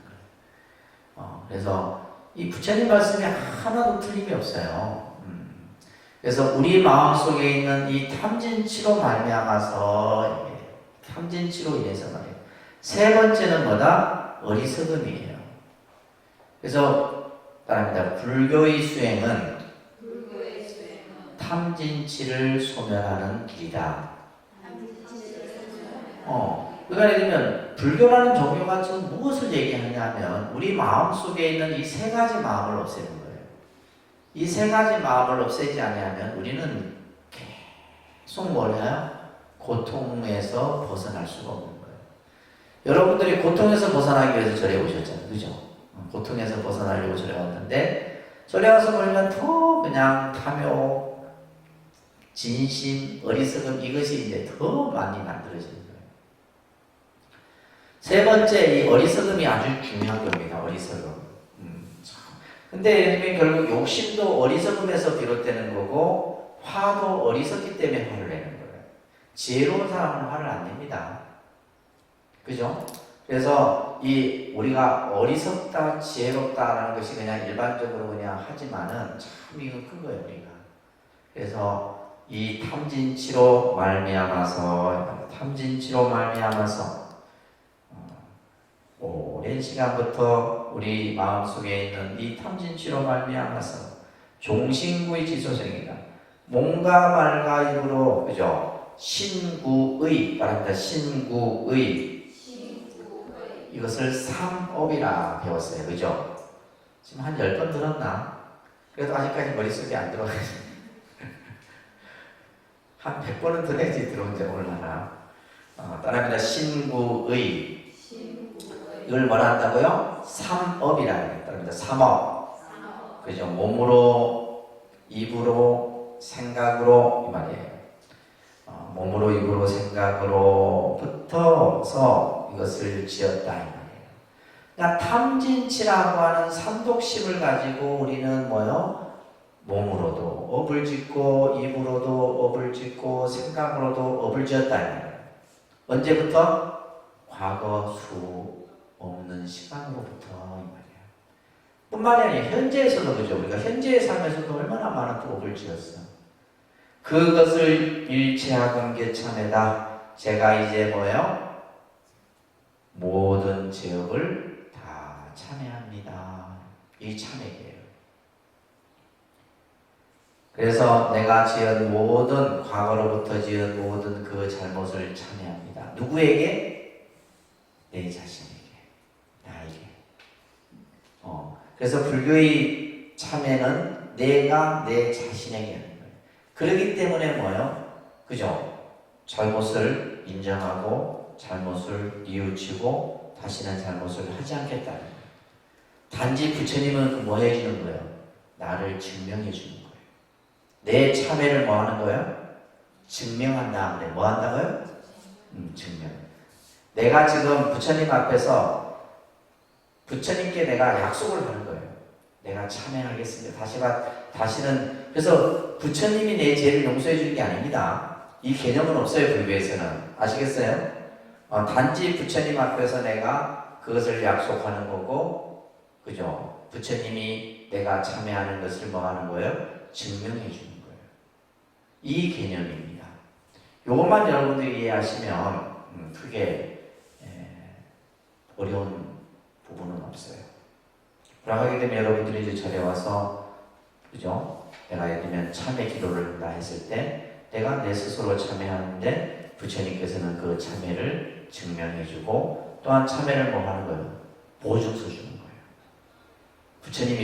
Speaker 1: 거예요. 그래서 이 부처님 말씀이 하나도 틀림이 없어요. 그래서 우리 마음 속에 있는 이 탐진치로 말미암아서 탐진치로 인해서 말이에요. 세 번째는 뭐다? 어리석음이에요. 그래서 따라합니다. 불교의 수행은 탐진치를 소멸하는 길이다. 그러니까 예를 들면 불교라는 종교가 지금 무엇을 얘기하냐면 우리 마음 속에 있는 이 세 가지 마음을 없애는 거예요. 이 세 가지 마음을 없애지 않으면 우리는 계속 뭘 해요? 고통에서 벗어날 수가 없는 거예요. 여러분들이 고통에서 벗어나기 위해서 절에 오셨잖아요. 그죠? 고통에서 벗어나려고 절에 왔는데 절에 와서 보면 더 그냥 탐욕, 진심, 어리석음 이것이 이제 더 많이 만들어지는 거예요. 세 번째, 이 어리석음이 아주 중요한 겁니다. 어리석음. 근데 결국 욕심도 어리석음에서 비롯되는 거고 화도 어리석기 때문에 화를 내는 거예요. 지혜로운 사람은 화를 안 냅니다. 그죠? 그래서 이 우리가 어리석다, 지혜롭다라는 것이 그냥 일반적으로 그냥 하지만은 참 이거 큰 거예요, 우리가. 그래서 이 탐진치로 말미암아서 오랜 시간부터 우리 마음속에 있는 이 탐진치로 말미암아서 종신구의 지소생이다. 몸과 말과 입으로 그죠? 신구의 말합니다. 신구의 이것을 삼업이라 배웠어요. 그죠? 지금 한 10번 들었나? 그래도 아직까지 머릿속에 안 들어가요. 한 100번은 들어야지 들어온지 몰라나. 따라합니다. 신구의. 이걸 뭐라 한다고요? 삼업이라는 게 따릅니다. 삼업. 그죠? 몸으로, 입으로, 생각으로 이 말이에요. 몸으로, 입으로, 생각으로 붙어서 이것을 지었다 이 말이에요. 그러니까 탐진치라고 하는 삼독심을 가지고 우리는 뭐요? 몸으로도 업을 짓고 입으로도 업을 짓고 생각으로도 업을 지었다 이 말이에요. 언제부터? 과거 수 없는 시간으로부터 이 말이에요. 뿐만이 아니라 현재에서도 그죠. 우리가 현재의 삶에서도 얼마나 많은 또 업을 지었어. 그것을 일체하건계 참에다. 제가 이제 뭐예요? 모든 죄업을 다 참회합니다. 이 참회예요. 그래서 내가 지은 모든 과거로부터 지은 모든 그 잘못을 참회합니다. 누구에게? 내 자신에게, 나에게. 그래서 불교의 참회는 내가 내 자신에게 하는 거예요. 그렇기 때문에 뭐예요? 그죠? 잘못을 인정하고 잘못을 뉘우치고 다시는 잘못을 하지 않겠다는 거예요. 단지 부처님은 뭐 해주는 거예요? 나를 증명해 주는 거예요. 내 참회를 뭐 하는 거예요? 증명한다. 그래. 뭐 한다고요? 증명. 내가 지금 부처님 앞에서 부처님께 내가 약속을 하는 거예요. 내가 참회하겠습니다. 다시는 그래서 부처님이 내 죄를 용서해 주는 게 아닙니다. 이 개념은 없어요. 불교에서는. 아시겠어요? 단지 부처님 앞에서 내가 그것을 약속하는 거고, 그죠? 부처님이 내가 참회하는 것을 뭐 하는 거예요? 증명해 주는 거예요. 이 개념입니다. 이것만 여러분들이 이해하시면 크게 어려운 부분은 없어요. 그러하게 되면 여러분들이 이제 절에 와서, 그죠? 내가 예를 들면 참회 기도를 한다 했을 때, 내가 내 스스로 참회하는데, 부처님께서는 그 참회를 증명해주고, 또한 참회를 뭐 하는 거예요? 보증서 주는 거예요. 부처님이